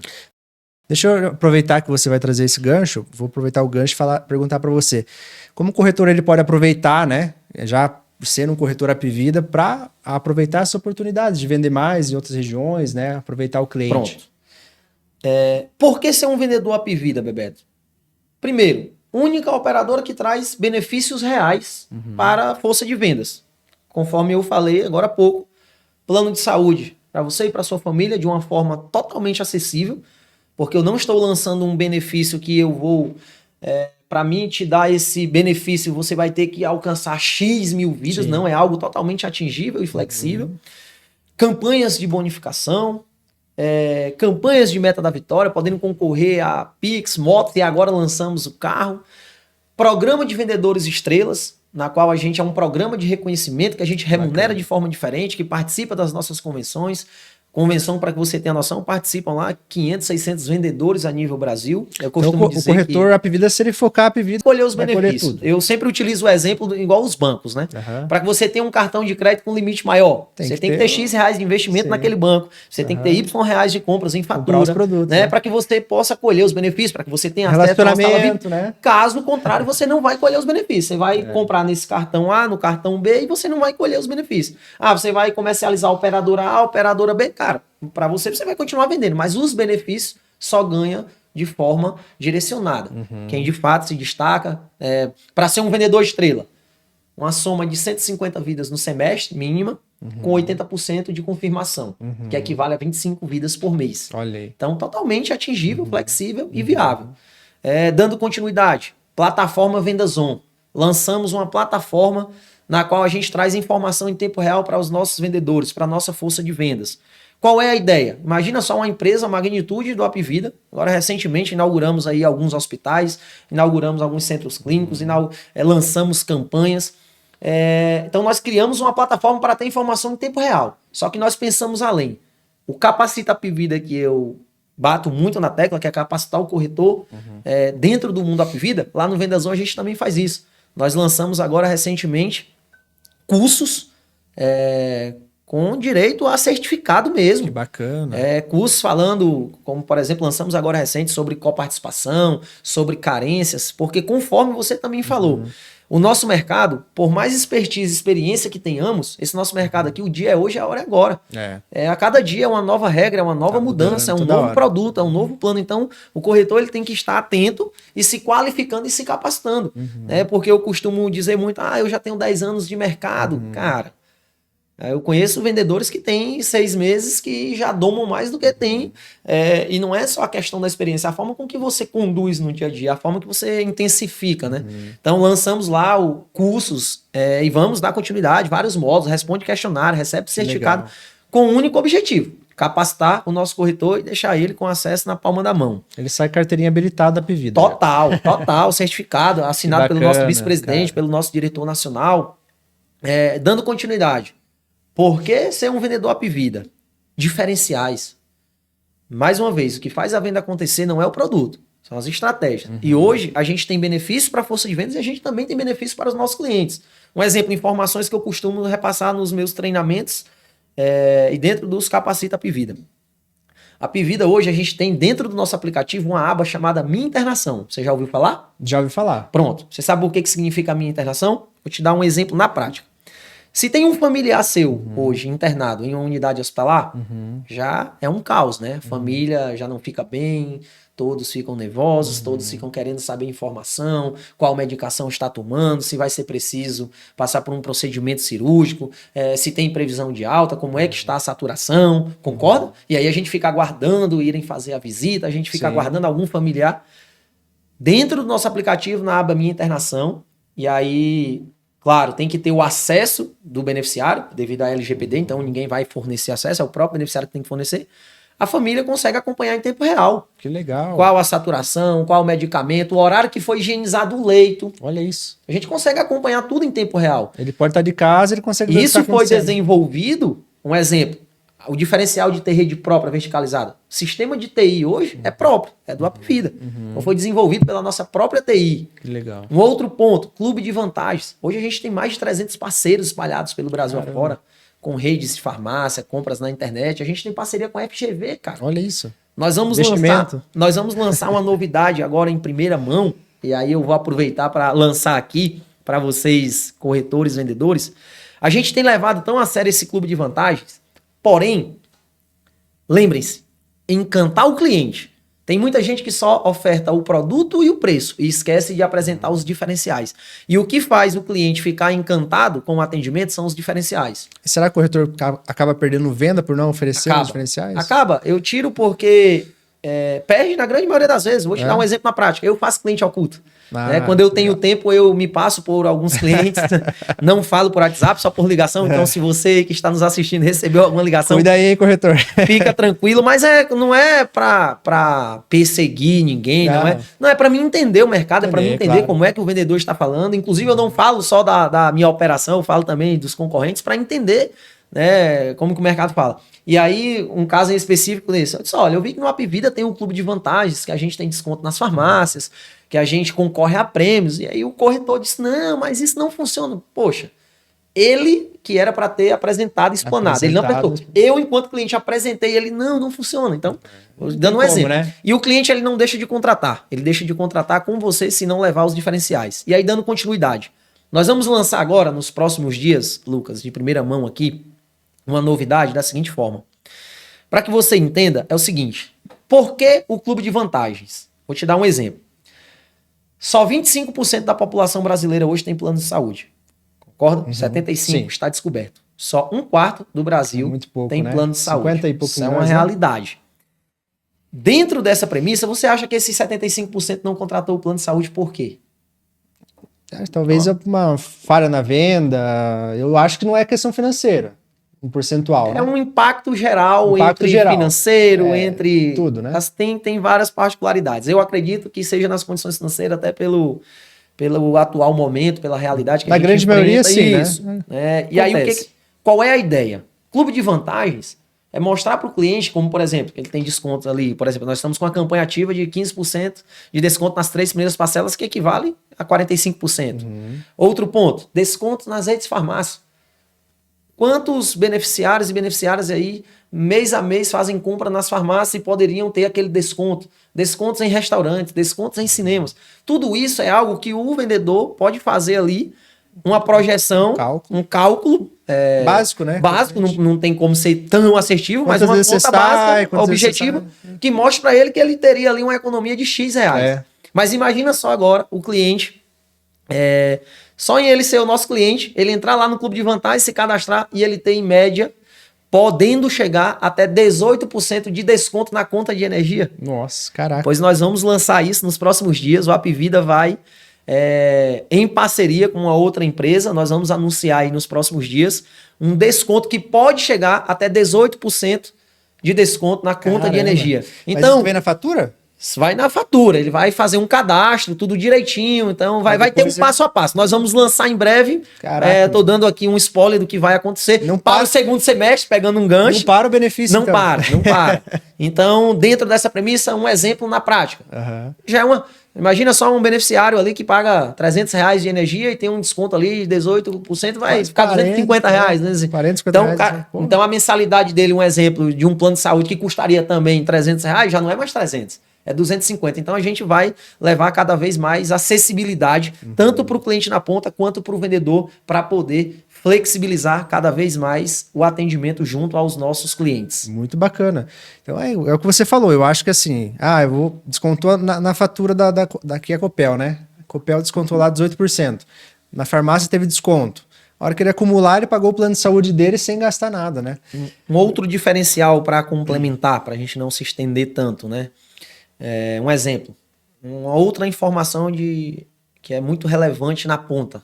Deixa eu aproveitar que você vai trazer esse gancho, vou aproveitar o gancho e perguntar para você. Como o corretor ele pode aproveitar, né, já sendo um corretor Apvida, para aproveitar essa oportunidade de vender mais em outras regiões, né, aproveitar o cliente? Pronto. Por que ser um vendedor Apvida, Bebeto? Primeiro, única operadora que traz benefícios reais para a força de vendas. Conforme eu falei agora há pouco, plano de saúde para você e para sua família de uma forma totalmente acessível, porque eu não estou lançando um benefício que eu vou, para mim te dar esse benefício, você vai ter que alcançar X mil vidas. Sim. Não, é algo totalmente atingível e flexível. Campanhas de bonificação, campanhas de meta da vitória, podendo concorrer a Pix, motos, e agora lançamos o carro. Programa de vendedores estrelas, na qual a gente é um programa de reconhecimento que a gente remunera de forma diferente, que participa das nossas convenções. Convenção, para que você tenha noção, participam lá 500, 600 vendedores a nível Brasil. Eu costumo dizer o corretor Apvida, se ele focar Apvida, escolher os benefícios. Eu sempre utilizo o exemplo igual os bancos, né? Para que você tenha um cartão de crédito com limite maior, você tem que ter X reais de investimento naquele banco, você tem que ter Y reais de compras em fatura, né? Para que você possa colher os benefícios, para que você tenha acesso ao salário, né? Caso contrário, você não vai colher os benefícios. Você vai comprar nesse cartão A, no cartão B, e você não vai colher os benefícios. Você vai comercializar a operadora A, a operadora B, cara, para você vai continuar vendendo, mas os benefícios só ganha de forma direcionada. Quem de fato se destaca para ser um vendedor estrela, uma soma de 150 vidas no semestre, mínima, com 80% de confirmação, que equivale a 25 vidas por mês. Olha aí. Então, totalmente atingível, flexível e viável. Dando continuidade, plataforma VendaZon. Lançamos uma plataforma na qual a gente traz informação em tempo real para os nossos vendedores, para a nossa força de vendas. Qual é a ideia? Imagina só uma empresa, a magnitude do Apvida. Agora, recentemente, inauguramos aí alguns hospitais, inauguramos alguns centros clínicos, lançamos campanhas. Então, nós criamos uma plataforma para ter informação em tempo real. Só que nós pensamos além. O Capacita Apvida, que eu bato muito na tecla, que é capacitar o corretor dentro do mundo Apvida, lá no Vendazon a gente também faz isso. Nós lançamos agora, recentemente, cursos com direito a certificado mesmo. Que bacana. Cursos falando, como por exemplo, lançamos agora recente sobre coparticipação, sobre carências, porque conforme você também falou, o nosso mercado, por mais expertise e experiência que tenhamos, esse nosso mercado aqui, o dia é hoje, a hora é agora. A cada dia é uma nova regra, é uma nova mudança, é um novo produto, é um novo plano. Então, o corretor ele tem que estar atento e se qualificando e se capacitando. Porque eu costumo dizer muito, eu já tenho 10 anos de mercado. Cara, eu conheço vendedores que têm 6 meses que já domam mais do que tem. E não é só a questão da experiência, é a forma com que você conduz no dia a dia, a forma que você intensifica, né? Então, lançamos lá cursos e vamos dar continuidade, vários módulos, responde questionário, recebe certificado, com um único objetivo: capacitar o nosso corretor e deixar ele com acesso na palma da mão. Ele sai carteirinha habilitada da Apvida. Total, certificado, assinado pelo nosso vice-presidente, pelo nosso diretor nacional, dando continuidade. Por que ser um vendedor Apvida? Diferenciais. Mais uma vez, o que faz a venda acontecer não é o produto, são as estratégias. E hoje a gente tem benefícios para a força de vendas e a gente também tem benefícios para os nossos clientes. Um exemplo, informações que eu costumo repassar nos meus treinamentos e dentro dos Capacita Apvida. A Apvida hoje a gente tem dentro do nosso aplicativo uma aba chamada Minha Internação. Você já ouviu falar? Já ouvi falar. Pronto. Você sabe o que significa a Minha Internação? Vou te dar um exemplo na prática. Se tem um familiar seu hoje internado em uma unidade hospitalar, já é um caos, né? A família já não fica bem, todos ficam nervosos, todos ficam querendo saber informação, qual medicação está tomando, se vai ser preciso passar por um procedimento cirúrgico, se tem previsão de alta, como é que está a saturação, concorda? E aí a gente fica aguardando irem fazer a visita, a gente fica aguardando algum familiar. Dentro do nosso aplicativo, na aba Minha Internação, e aí... Claro, tem que ter o acesso do beneficiário, devido à LGPD, então ninguém vai fornecer acesso, é o próprio beneficiário que tem que fornecer. A família consegue acompanhar em tempo real. Que legal. Qual a saturação, qual o medicamento, o horário que foi higienizado o leito. Olha isso. A gente consegue acompanhar tudo em tempo real. Ele pode estar de casa, ele consegue ver o que está Isso foi desenvolvido, um exemplo, o diferencial de ter rede própria verticalizada. O sistema de TI hoje é próprio, é do Apvida. Então foi desenvolvido pela nossa própria TI. Que legal. Um outro ponto, clube de vantagens. Hoje a gente tem mais de 300 parceiros espalhados pelo Brasil afora, com redes de farmácia, compras na internet. A gente tem parceria com a FGV, cara. Olha isso. Nós vamos lançar uma novidade agora em primeira mão, e aí eu vou aproveitar para lançar aqui para vocês, corretores, vendedores. A gente tem levado tão a sério esse clube de vantagens, porém, lembrem-se, encantar o cliente. Tem muita gente que só oferta o produto e o preço e esquece de apresentar os diferenciais. E o que faz o cliente ficar encantado com o atendimento são os diferenciais. E será que o corretor acaba perdendo venda por não oferecer os diferenciais? Acaba. Eu tiro porque perde na grande maioria das vezes. Vou te dar um exemplo na prática. Eu faço cliente oculto. Quando eu tenho tempo, eu me passo por alguns clientes. Não falo por WhatsApp, só por ligação. Então, se você que está nos assistindo recebeu alguma ligação... Cuida aí, corretor. Fica tranquilo. Mas não é para perseguir ninguém. Não é para mim entender o mercado. É para mim entender como é que o vendedor está falando. Inclusive, eu não falo só da minha operação. Eu falo também dos concorrentes para entender, né, como que o mercado fala. E aí, um caso em específico desse, eu disse, olha, eu vi que no Apvida tem um clube de vantagens, que a gente tem desconto nas farmácias, que a gente concorre a prêmios. E aí o corretor disse, não, mas isso não funciona. Poxa, ele que era para ter apresentado e explanado, ele não apresentou. Eu, enquanto cliente, apresentei, ele, não funciona. Então, dando um exemplo. Né? E o cliente, ele não deixa de contratar. Ele deixa de contratar com você se não levar os diferenciais. E aí, dando continuidade. Nós vamos lançar agora, nos próximos dias, Lucas, de primeira mão aqui, uma novidade da seguinte forma. Para que você entenda, é o seguinte. Por que o clube de vantagens? Vou te dar um exemplo. Só 25% da população brasileira hoje tem plano de saúde. Concorda? 75% está descoberto. Só 1/4 do Brasil tem plano de saúde. 50 e pouco. Isso é uma realidade. Dentro dessa premissa, você acha que esses 75% não contratou o plano de saúde por quê? Talvez uma falha na venda. Eu acho que não é questão financeira. Um percentual, É né? um impacto geral Impacto entre geral. financeiro, entre... Tudo, né? Tem várias particularidades. Eu acredito que seja nas condições financeiras, até pelo atual momento, pela realidade que a Na gente grande maioria, sim, isso, né? E aí, qual é a ideia? Clube de vantagens é mostrar para o cliente, como por exemplo, ele tem descontos ali. Por exemplo, nós estamos com uma campanha ativa de 15% de desconto nas 3 primeiras parcelas, que equivale a 45%. Outro ponto, desconto nas redes de farmácia. Quantos beneficiários e beneficiárias aí, mês a mês, fazem compra nas farmácias e poderiam ter aquele desconto? Descontos em restaurantes, descontos em cinemas. Tudo isso é algo que o vendedor pode fazer ali, uma projeção, um cálculo básico, né? Básico, não tem como ser tão assertivo, mas uma conta básica, objetiva, que mostre para ele que ele teria ali uma economia de X reais. Mas imagina só agora o cliente... Só em ele ser o nosso cliente, ele entrar lá no clube de vantagens, se cadastrar e ele ter em média, podendo chegar até 18% de desconto na conta de energia. Nossa, caraca. Pois nós vamos lançar isso nos próximos dias. O Apvida vai, em parceria com uma outra empresa, nós vamos anunciar aí nos próximos dias um desconto que pode chegar até 18% de desconto na conta de energia. Então, mas isso vem na fatura? Vai na fatura, ele vai fazer um cadastro, tudo direitinho, então vai ter um passo a passo. Nós vamos lançar em breve, tô dando aqui um spoiler do que vai acontecer. Não para o segundo semestre, pegando um gancho. Não para o benefício, Não para. Então, dentro dessa premissa, um exemplo na prática. Já é imagina só um beneficiário ali que paga R$300 de energia e tem um desconto ali de 18%, vai ficar R$250, né? 40, 50 reais. Então, a mensalidade dele, um exemplo de um plano de saúde que custaria também R$300, já não é mais 300. É 250. Então a gente vai levar cada vez mais acessibilidade, tanto para o cliente na ponta quanto para o vendedor, para poder flexibilizar cada vez mais o atendimento junto aos nossos clientes. Muito bacana. Então é o que você falou. Eu acho que assim, eu vou descontou na fatura daqui a Copel, né? A Copel descontou lá 18%. Na farmácia teve desconto. A hora que ele acumular, ele pagou o plano de saúde dele sem gastar nada, né? Um outro diferencial para complementar, para a gente não se estender tanto, né? Um exemplo, uma outra informação que é muito relevante na ponta.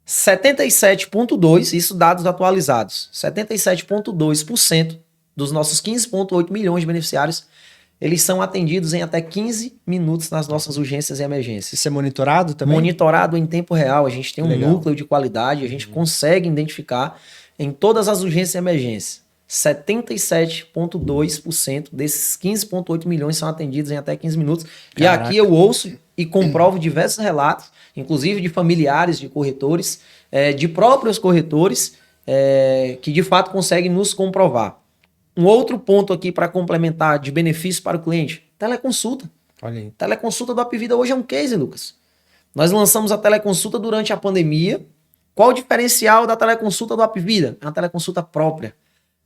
77,2%, isso dados atualizados, 77,2% dos nossos 15,8 milhões de beneficiários, eles são atendidos em até 15 minutos nas nossas urgências e emergências. Isso é monitorado também? Monitorado em tempo real, a gente tem um núcleo de qualidade, a gente consegue identificar em todas as urgências e emergências. 77,2% desses 15,8 milhões são atendidos em até 15 minutos. Caraca. E aqui eu ouço e comprovo diversos relatos, inclusive de familiares de corretores, de próprios corretores, que de fato conseguem nos comprovar. Um outro ponto aqui para complementar de benefício para o cliente, teleconsulta. Olha aí. Teleconsulta do Apvida hoje é um case, Lucas. Nós lançamos a teleconsulta durante a pandemia. Qual o diferencial da teleconsulta do Apvida? É uma teleconsulta própria.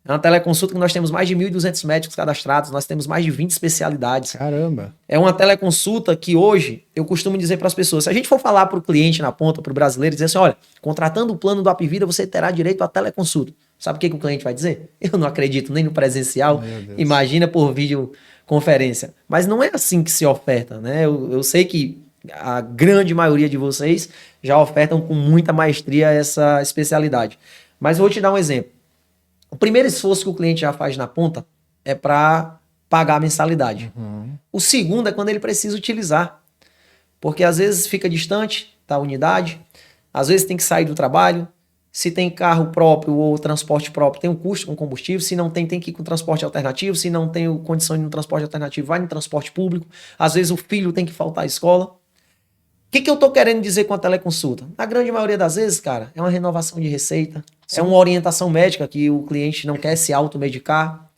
É uma teleconsulta que nós temos mais de 1.200 médicos cadastrados, nós temos mais de 20 especialidades. Caramba! É uma teleconsulta que hoje, eu costumo dizer para as pessoas, se a gente for falar para o cliente na ponta, para o brasileiro, dizer assim, olha, contratando o plano do Apvida, você terá direito à teleconsulta. Sabe o que o cliente vai dizer? Eu não acredito nem no presencial, imagina por videoconferência. Mas não é assim que se oferta, né? Eu sei que a grande maioria de vocês já ofertam com muita maestria essa especialidade. Mas vou te dar um exemplo. O primeiro esforço que o cliente já faz na ponta é para pagar a mensalidade. O segundo é quando ele precisa utilizar. Porque às vezes fica distante da unidade, às vezes tem que sair do trabalho. Se tem carro próprio ou transporte próprio, tem um custo com combustível. Se não tem, tem que ir com transporte alternativo. Se não tem condição de ir no transporte alternativo, vai no transporte público. Às vezes o filho tem que faltar à escola. O que eu estou querendo dizer com a teleconsulta? Na grande maioria das vezes, cara, é uma renovação de receita. Sim. É uma orientação médica que o cliente não quer se automedicar.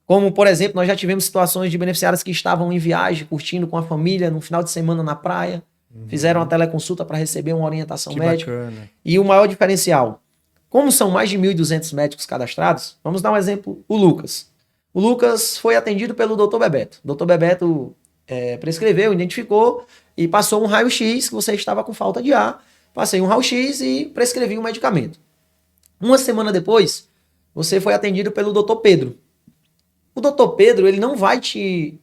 Como, por exemplo, nós já tivemos situações de beneficiários que estavam em viagem, curtindo com a família, no final de semana na praia. Fizeram uma teleconsulta para receber uma orientação médica. Bacana. E o maior diferencial, como são mais de 1.200 médicos cadastrados, vamos dar um exemplo, o Lucas. O Lucas foi atendido pelo Dr. Bebeto. O Dr. Bebeto prescreveu, identificou e passou um raio-x que você estava com falta de ar. Passei um raio-x e prescrevi um medicamento. Uma semana depois, você foi atendido pelo Dr. Pedro. O Dr. Pedro, ele não vai te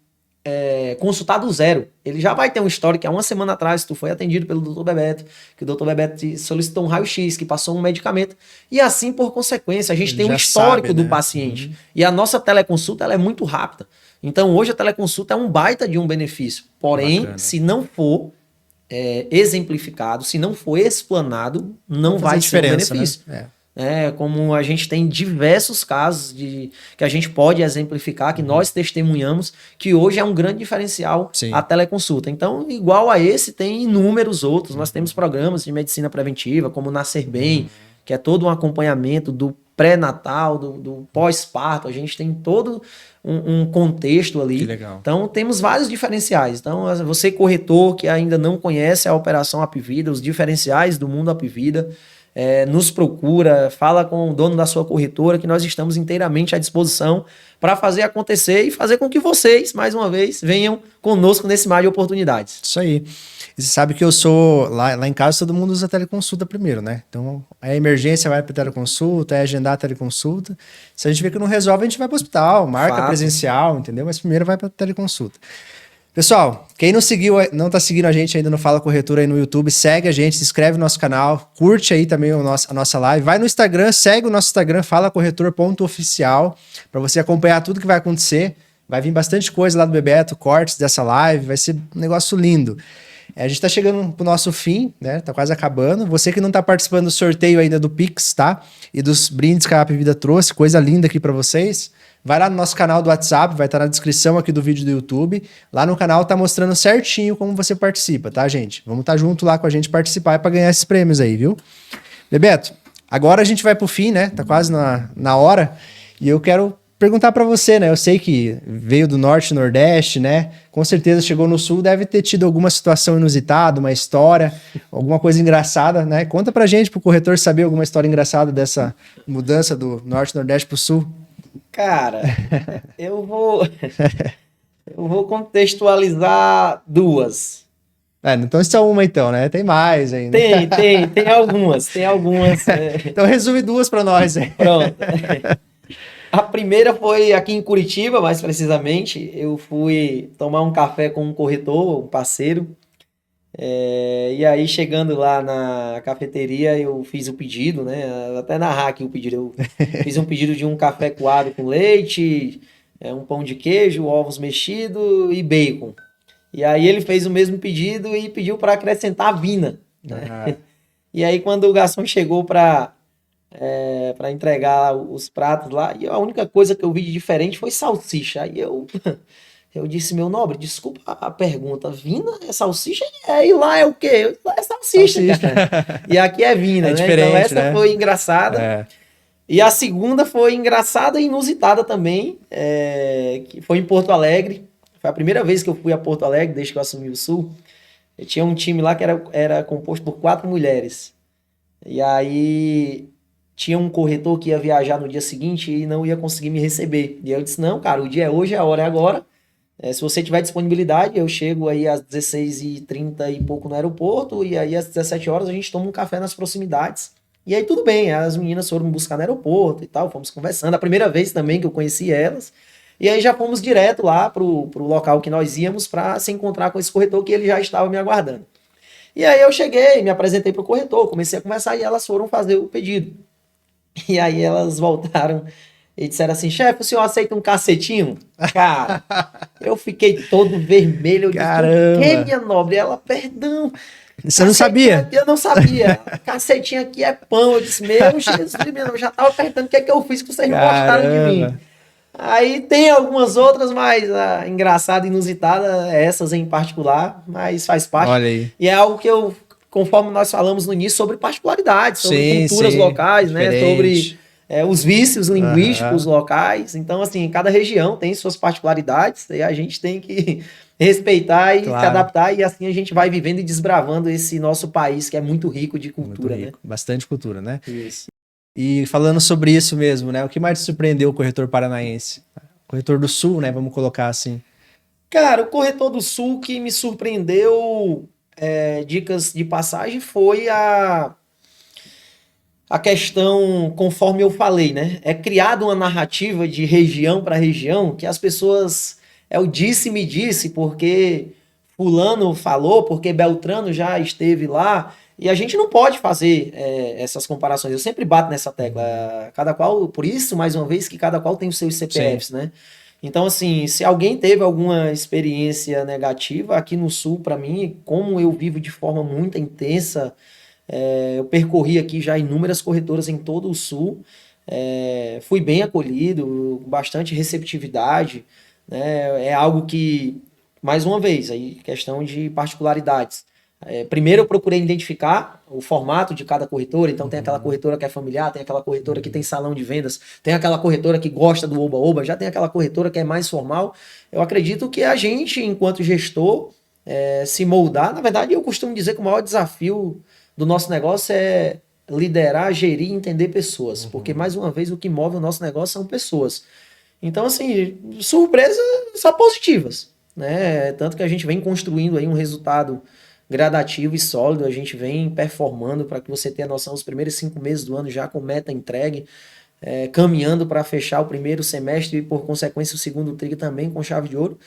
consultar do zero. Ele já vai ter um histórico que há uma semana atrás tu foi atendido pelo Dr. Bebeto, que o Dr. Bebeto te solicitou um raio-x, que passou um medicamento, e assim por consequência. A gente Ele tem um já histórico sabe, do né? paciente. E a nossa teleconsulta ela é muito rápida. Então hoje a teleconsulta é um baita de um benefício. Porém, Bacana. se não for exemplificado, se não for explanado, não vai ser um benefício. Né? Como a gente tem diversos casos que a gente pode exemplificar, que nós testemunhamos, que hoje é um grande diferencial Sim. a teleconsulta. Então, igual a esse, tem inúmeros outros. Nós temos programas de medicina preventiva, como o Nascer Bem, que é todo um acompanhamento do pré-natal, do pós-parto. A gente tem todo um contexto ali. Que legal. Então, temos vários diferenciais. Então, você corretor que ainda não conhece a Operação Apvida, os diferenciais do mundo Apvida, nos procura, fala com o dono da sua corretora, que nós estamos inteiramente à disposição para fazer acontecer e fazer com que vocês, mais uma vez, venham conosco nesse mar de oportunidades. Isso aí. E você sabe que eu sou... Lá em casa todo mundo usa teleconsulta primeiro, né? Então, a emergência vai para teleconsulta, agendar a teleconsulta. Se a gente vê que não resolve, a gente vai para o hospital, marca presencial, entendeu? Mas primeiro vai para teleconsulta. Pessoal, quem não tá seguindo a gente ainda no Fala Corretor aí no YouTube, segue a gente, se inscreve no nosso canal, curte aí também a nossa live, vai no Instagram, segue o nosso Instagram, falacorretor.oficial, para você acompanhar tudo que vai acontecer. Vai vir bastante coisa lá do Bebeto, cortes dessa live, vai ser um negócio lindo. A gente tá chegando pro nosso fim, né? Tá quase acabando. Você que não tá participando do sorteio ainda do Pix, tá? E dos brindes que a Apvida trouxe, coisa linda aqui para vocês. Vai lá no nosso canal do WhatsApp, vai estar na descrição aqui do vídeo do YouTube. Lá no canal tá mostrando certinho como você participa, tá, gente? Vamos estar junto lá com a gente participar para ganhar esses prêmios aí, viu? Bebeto, agora a gente vai pro fim, né? Tá quase na hora. E eu quero perguntar para você, né? Eu sei que veio do Norte e Nordeste, né? Com certeza chegou no Sul, deve ter tido alguma situação inusitada, uma história, alguma coisa engraçada, né? Conta pra gente, pro corretor saber alguma história engraçada dessa mudança do Norte e Nordeste pro Sul. Cara, eu vou contextualizar duas. Então isso é uma então, né? Tem mais ainda. Tem algumas. Então resume duas para nós. Pronto. A primeira foi aqui em Curitiba, mais precisamente. Eu fui tomar um café com um corretor, um parceiro. E aí, chegando lá na cafeteria, eu fiz o pedido, né? Até narrar aqui o pedido. Eu fiz um pedido de um café coado com leite, um pão de queijo, ovos mexidos e bacon. E aí ele fez o mesmo pedido e pediu para acrescentar avina. Né? E aí, quando o garçom chegou para entregar os pratos lá, e a única coisa que eu vi de diferente foi salsicha. Aí eu disse, meu nobre, desculpa a pergunta, vina é salsicha? E lá é o quê? Lá é salsicha. E aqui é vina, né? Então essa foi engraçada. E a segunda foi engraçada e inusitada também, que foi em Porto Alegre. Foi a primeira vez que eu fui a Porto Alegre, desde que eu assumi o Sul. Eu tinha um time lá que era composto por 4 mulheres. E aí tinha um corretor que ia viajar no dia seguinte e não ia conseguir me receber. E eu disse, não, cara, o dia é hoje, a hora é agora. Se você tiver disponibilidade, eu chego aí às 16h30 e pouco no aeroporto, e aí às 17 horas a gente toma um café nas proximidades. E aí tudo bem, as meninas foram me buscar no aeroporto e tal, fomos conversando. A primeira vez também que eu conheci elas. E aí já fomos direto lá pro local que nós íamos para se encontrar com esse corretor que ele já estava me aguardando. E aí eu cheguei, me apresentei pro corretor, comecei a conversar e elas foram fazer o pedido. E aí elas voltaram e disseram assim, chefe, o senhor aceita um cacetinho? Cara, eu fiquei todo vermelho. Eu disse, o que, minha nobre? Ela, perdão. Você não sabia? Aqui, eu não sabia. Cacetinho aqui é pão. Eu disse, meu Jesus, eu já tava perguntando o que é que eu fiz que vocês não gostaram de mim. Aí tem algumas outras, mas engraçada, inusitada, essas em particular, mas faz parte. Olha aí. E é algo que conforme nós falamos no início, sobre particularidades, sobre culturas locais, né? Sobre os vícios linguísticos locais. Então, assim, cada região tem suas particularidades e a gente tem que respeitar e se adaptar, e assim a gente vai vivendo e desbravando esse nosso país que é muito rico de cultura, né? Bastante cultura, né? Isso. E falando sobre isso mesmo, né? O que mais te surpreendeu o corretor paranaense? Corretor do Sul, né? Vamos colocar assim. Cara, o corretor do Sul que me surpreendeu, dicas de passagem, foi a questão, conforme eu falei, né? É criada uma narrativa de região para região que as pessoas é o disse-me disse, porque fulano falou, porque Beltrano já esteve lá, e a gente não pode fazer essas comparações. Eu sempre bato nessa tecla. Cada qual, por isso, mais uma vez, que cada qual tem os seus CPFs, né? Então, assim, se alguém teve alguma experiência negativa aqui no Sul, para mim, como eu vivo de forma muito intensa, eu percorri aqui já inúmeras corretoras em todo o Sul, fui bem acolhido, bastante receptividade, né? É algo que, mais uma vez, aí questão de particularidades. Primeiro eu procurei identificar o formato de cada corretora, então tem aquela corretora que é familiar, tem aquela corretora que tem salão de vendas, tem aquela corretora que gosta do oba-oba, já tem aquela corretora que é mais formal. Eu acredito que a gente, enquanto gestor, se moldar, na verdade eu costumo dizer que o maior desafio do nosso negócio é liderar, gerir e entender pessoas, porque mais uma vez o que move o nosso negócio são pessoas. Então, assim, surpresas só positivas, né? Tanto que a gente vem construindo aí um resultado gradativo e sólido, a gente vem performando, para que você tenha noção, os primeiros 5 meses do ano já com meta entregue, caminhando para fechar o primeiro semestre e, por consequência, o segundo tri também com chave de ouro.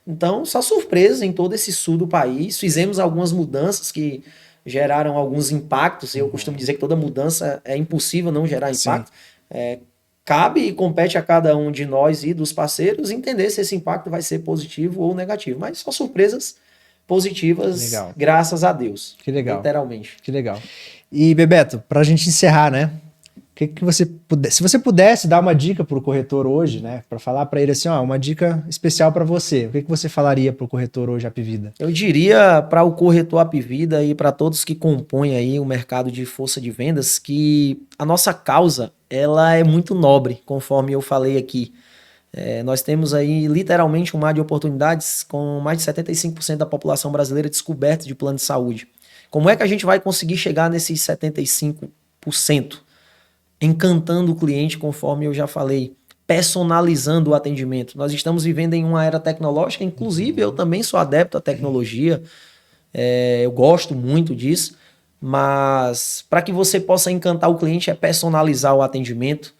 Então, só surpresas em todo esse sul do país. Fizemos algumas mudanças que geraram alguns impactos. Eu costumo dizer que toda mudança é impossível não gerar impacto. Cabe e compete a cada um de nós e dos parceiros entender se esse impacto vai ser positivo ou negativo. Mas só surpresas positivas, Legal. Graças a Deus. Que legal. Literalmente. Que legal. E, Bebeto, para a gente encerrar, né? Que você se você pudesse dar uma dica para o corretor hoje, né? Para falar para ele assim, ó, uma dica especial para você. O que você falaria para o corretor hoje, Apvida? Eu diria para o corretor Apvida e para todos que compõem aí o mercado de força de vendas que a nossa causa ela é muito nobre, conforme eu falei aqui. Nós temos aí literalmente um mar de oportunidades com mais de 75% da população brasileira descoberta de plano de saúde. Como é que a gente vai conseguir chegar nesses 75%? Encantando o cliente, conforme eu já falei, personalizando o atendimento. Nós estamos vivendo em uma era tecnológica, inclusive eu também sou adepto à tecnologia, eu gosto muito disso, mas para que você possa encantar o cliente é personalizar o atendimento,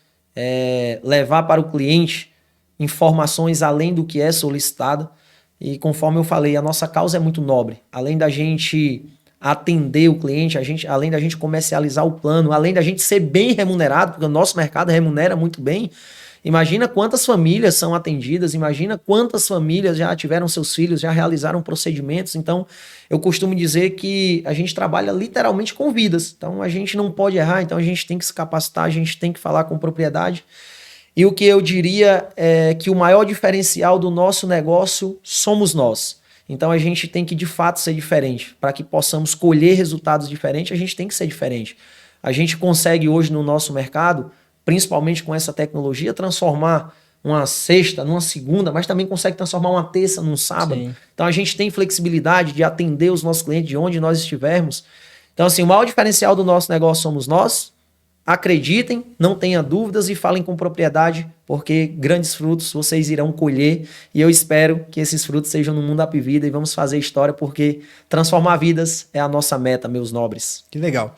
levar para o cliente informações além do que é solicitado. E conforme eu falei, a nossa causa é muito nobre. Além da gente atender o cliente, além da gente comercializar o plano, além da gente ser bem remunerado, porque o nosso mercado remunera muito bem. Imagina quantas famílias são atendidas, imagina quantas famílias já tiveram seus filhos, já realizaram procedimentos. Então, eu costumo dizer que a gente trabalha literalmente com vidas. Então, a gente não pode errar, então a gente tem que se capacitar, a gente tem que falar com propriedade. E o que eu diria é que o maior diferencial do nosso negócio somos nós. Então a gente tem que de fato ser diferente. Para que possamos colher resultados diferentes, a gente tem que ser diferente. A gente consegue hoje no nosso mercado, principalmente com essa tecnologia, transformar uma sexta numa segunda, mas também consegue transformar uma terça num sábado. Sim. Então a gente tem flexibilidade de atender os nossos clientes de onde nós estivermos. Então assim, o maior diferencial do nosso negócio somos nós. Acreditem, não tenha dúvidas e falem com propriedade, porque grandes frutos vocês irão colher e eu espero que esses frutos sejam no mundo Apvida e vamos fazer história, porque transformar vidas é a nossa meta, meus nobres. Que legal.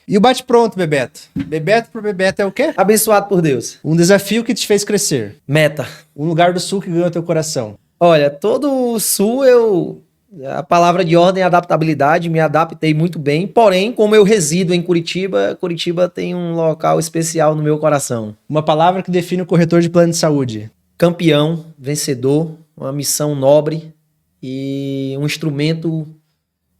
E o bate-pronto, Bebeto? Bebeto por Bebeto é o quê? Abençoado por Deus. Um desafio que te fez crescer. Meta. Um lugar do Sul que ganhou teu coração. Olha, todo o Sul a palavra de ordem é adaptabilidade, me adaptei muito bem, porém, como eu resido em Curitiba, Curitiba tem um local especial no meu coração. Uma palavra que define o corretor de plano de saúde. Campeão, vencedor, uma missão nobre e um instrumento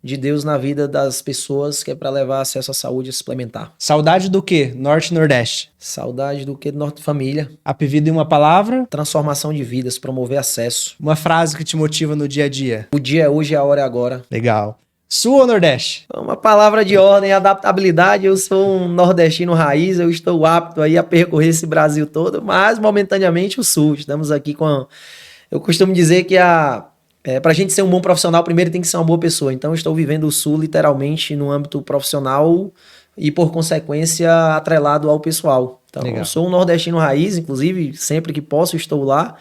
de Deus na vida das pessoas que é para levar acesso à saúde suplementar. Saudade do quê? Norte e Nordeste. Saudade do quê? Do Norte Família. Apvida em uma palavra. Transformação de vidas, promover acesso. Uma frase que te motiva no dia a dia. O dia é hoje, a hora é agora. Legal. Sul ou Nordeste? Uma palavra de ordem, adaptabilidade. Eu sou um nordestino raiz, eu estou apto aí a percorrer esse Brasil todo, mas momentaneamente o Sul. Estamos aqui com... Eu costumo dizer que para a gente ser um bom profissional, primeiro tem que ser uma boa pessoa. Então, eu estou vivendo o Sul literalmente no âmbito profissional e, por consequência, atrelado ao pessoal. Então, eu sou um nordestino raiz, inclusive, sempre que posso estou lá.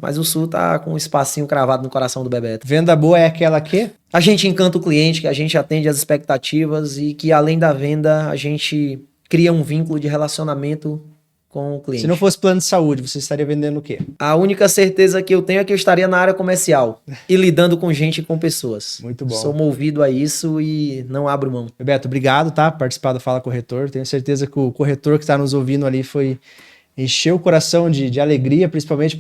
Mas o Sul tá com um espacinho cravado no coração do Bebeto. Venda boa é aquela que? A gente encanta o cliente, que a gente atende às expectativas e que, além da venda, a gente cria um vínculo de relacionamento com o cliente. Se não fosse plano de saúde, você estaria vendendo o quê? A única certeza que eu tenho é que eu estaria na área comercial e lidando com gente e com pessoas. Muito bom. Sou movido a isso e não abro mão. Bebeto, obrigado, tá? Por participar do Fala Corretor. Tenho certeza que o corretor que está nos ouvindo ali encheu o coração de alegria, principalmente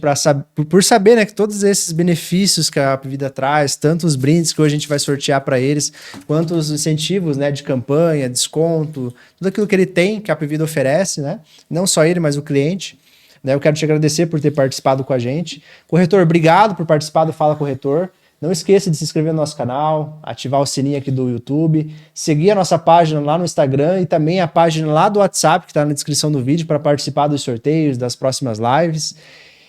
por saber, né, que todos esses benefícios que a Apvida traz, tanto os brindes que hoje a gente vai sortear para eles, quanto os incentivos, né, de campanha, desconto, tudo aquilo que ele tem, que a Apvida oferece, né? Não só ele, mas o cliente. Né? Eu quero te agradecer por ter participado com a gente. Corretor, obrigado por participar do Fala Corretor. Não esqueça de se inscrever no nosso canal, ativar o sininho aqui do YouTube, seguir a nossa página lá no Instagram e também a página lá do WhatsApp, que está na descrição do vídeo, para participar dos sorteios, das próximas lives.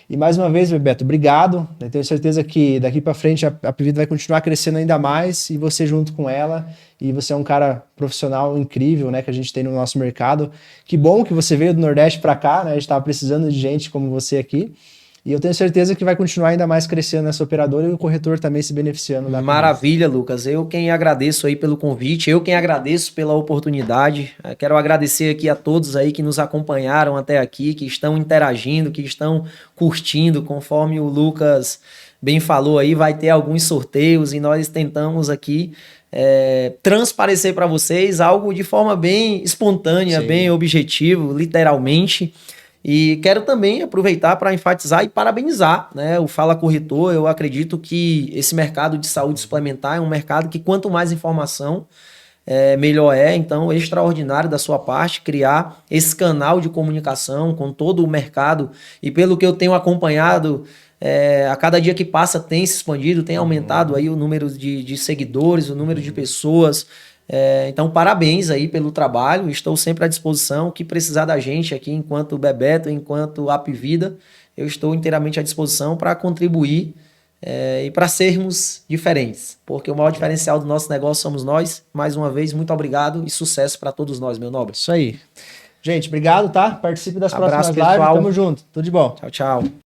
E mais uma vez, Bebeto, obrigado. Eu tenho certeza que daqui para frente a Apvida vai continuar crescendo ainda mais e você junto com ela. E você é um cara profissional incrível, né, que a gente tem no nosso mercado. Que bom que você veio do Nordeste para cá, né? A gente estava precisando de gente como você aqui. E eu tenho certeza que vai continuar ainda mais crescendo nessa operadora e o corretor também se beneficiando da Maravilha, Lucas. Eu quem agradeço aí pelo convite, eu quem agradeço pela oportunidade. Eu quero agradecer aqui a todos aí que nos acompanharam até aqui, que estão interagindo, que estão curtindo, conforme o Lucas bem falou aí, vai ter alguns sorteios e nós tentamos aqui transparecer para vocês algo de forma bem espontânea, bem objetivo, literalmente. E quero também aproveitar para enfatizar e parabenizar, né, o Fala Corretor. Eu acredito que esse mercado de saúde suplementar é um mercado que quanto mais informação, melhor é. Então, é extraordinário da sua parte criar esse canal de comunicação com todo o mercado. E pelo que eu tenho acompanhado, a cada dia que passa tem se expandido, tem aumentado aí o número de seguidores, o número de pessoas. Então, parabéns aí pelo trabalho, estou sempre à disposição. O que precisar da gente aqui, enquanto Bebeto, enquanto Apvida, eu estou inteiramente à disposição para contribuir e para sermos diferentes, porque o maior diferencial do nosso negócio somos nós. Mais uma vez, muito obrigado e sucesso para todos nós, meu nobre. Isso aí. Gente, obrigado, tá? Participe das Abraço, próximas lives. pessoal. Tamo junto. Tudo de bom. Tchau, tchau.